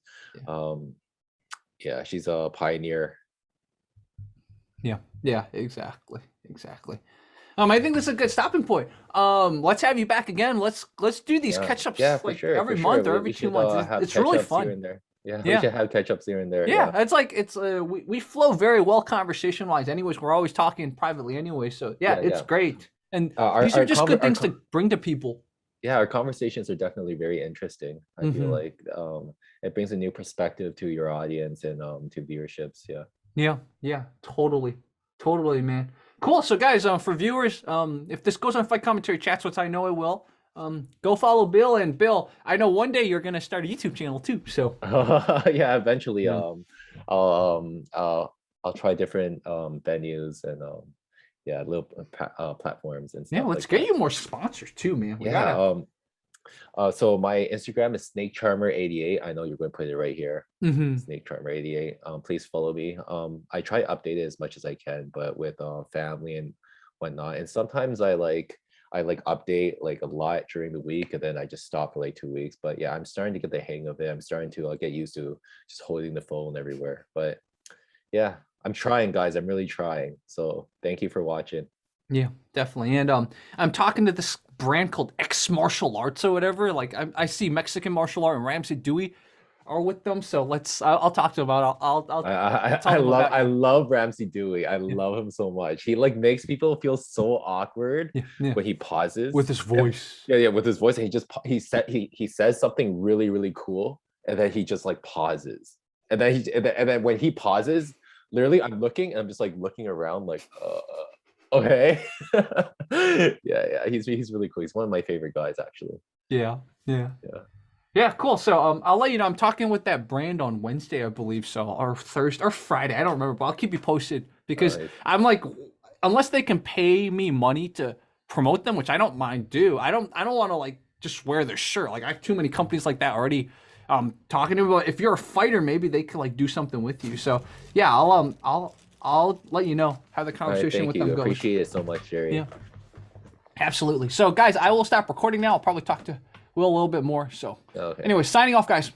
Yeah. Yeah, she's a pioneer. Yeah, exactly. I think this is a good stopping point. Let's have you back again. Let's do these Yeah, catch ups yeah, for like sure, every for sure. month or We every two should months. have It's catch really ups here fun. and there. Yeah, we Yeah, should have catch ups here and there. yeah. Yeah, It's we flow very well conversation wise. Anyways, we're always talking privately anyway. So yeah, yeah, it's yeah. great. And Our these are our, just good conver- our things con- to bring to people. yeah, our conversations are definitely very interesting. I feel Hmm. like it brings a new perspective to your audience and to viewerships. Yeah. Yeah, totally, man. Cool. So, guys, for viewers, if this goes on Fight Commentary Chats, which I know it will, go follow Bill. And Bill, I know one day you're gonna start a YouTube channel too. So, Yeah, eventually yeah, I'll I'll try different venues and yeah, little platforms and yeah. stuff Let's like get that. you more sponsors too, man. We Yeah, gotta. So my Instagram is snakecharmer88. I know you're going to put it right here. Snakecharmer88. Please follow me. I try to update it as much as I can, but with family and whatnot. And sometimes I update like a lot during the week, and then I just stop for like 2 weeks. But yeah, I'm starting to get the hang of it. I'm starting to get used to just holding the phone everywhere. But yeah, I'm trying, guys. I'm really trying. So thank you for watching. Yeah, definitely. And I'm talking to this brand called X Martial Arts or whatever. Like I see Mexican martial art and Ramsey Dewey are with them. So I'll talk to him about it. I'll tell them about I you. love Ramsey Dewey. I love him so much. He like makes people feel so awkward Yeah. when he pauses With his voice. Yeah, with his voice. And he says something really, really cool, and then he just like pauses. And then when he pauses, literally I'm looking and I'm just like looking around like okay. Yeah, he's really cool. He's one of my favorite guys actually. Yeah. Yeah. Yeah, cool. So I'll let you know. I'm talking with that brand on Wednesday, I believe so, or Thursday or Friday. I don't remember, but I'll keep you posted because Nice. I'm like, unless they can pay me money to promote them, which I don't mind do. I don't want to like just wear their shirt. Like I have too many companies like that already. Talking about if you're a fighter, maybe they could like do something with you. So yeah, I'll let you know how the conversation with them goes. Appreciate it so much, Jerry. Yeah, absolutely. So guys, I will stop recording now. I'll probably talk to Will a little bit more. So Okay. anyway, signing off, guys.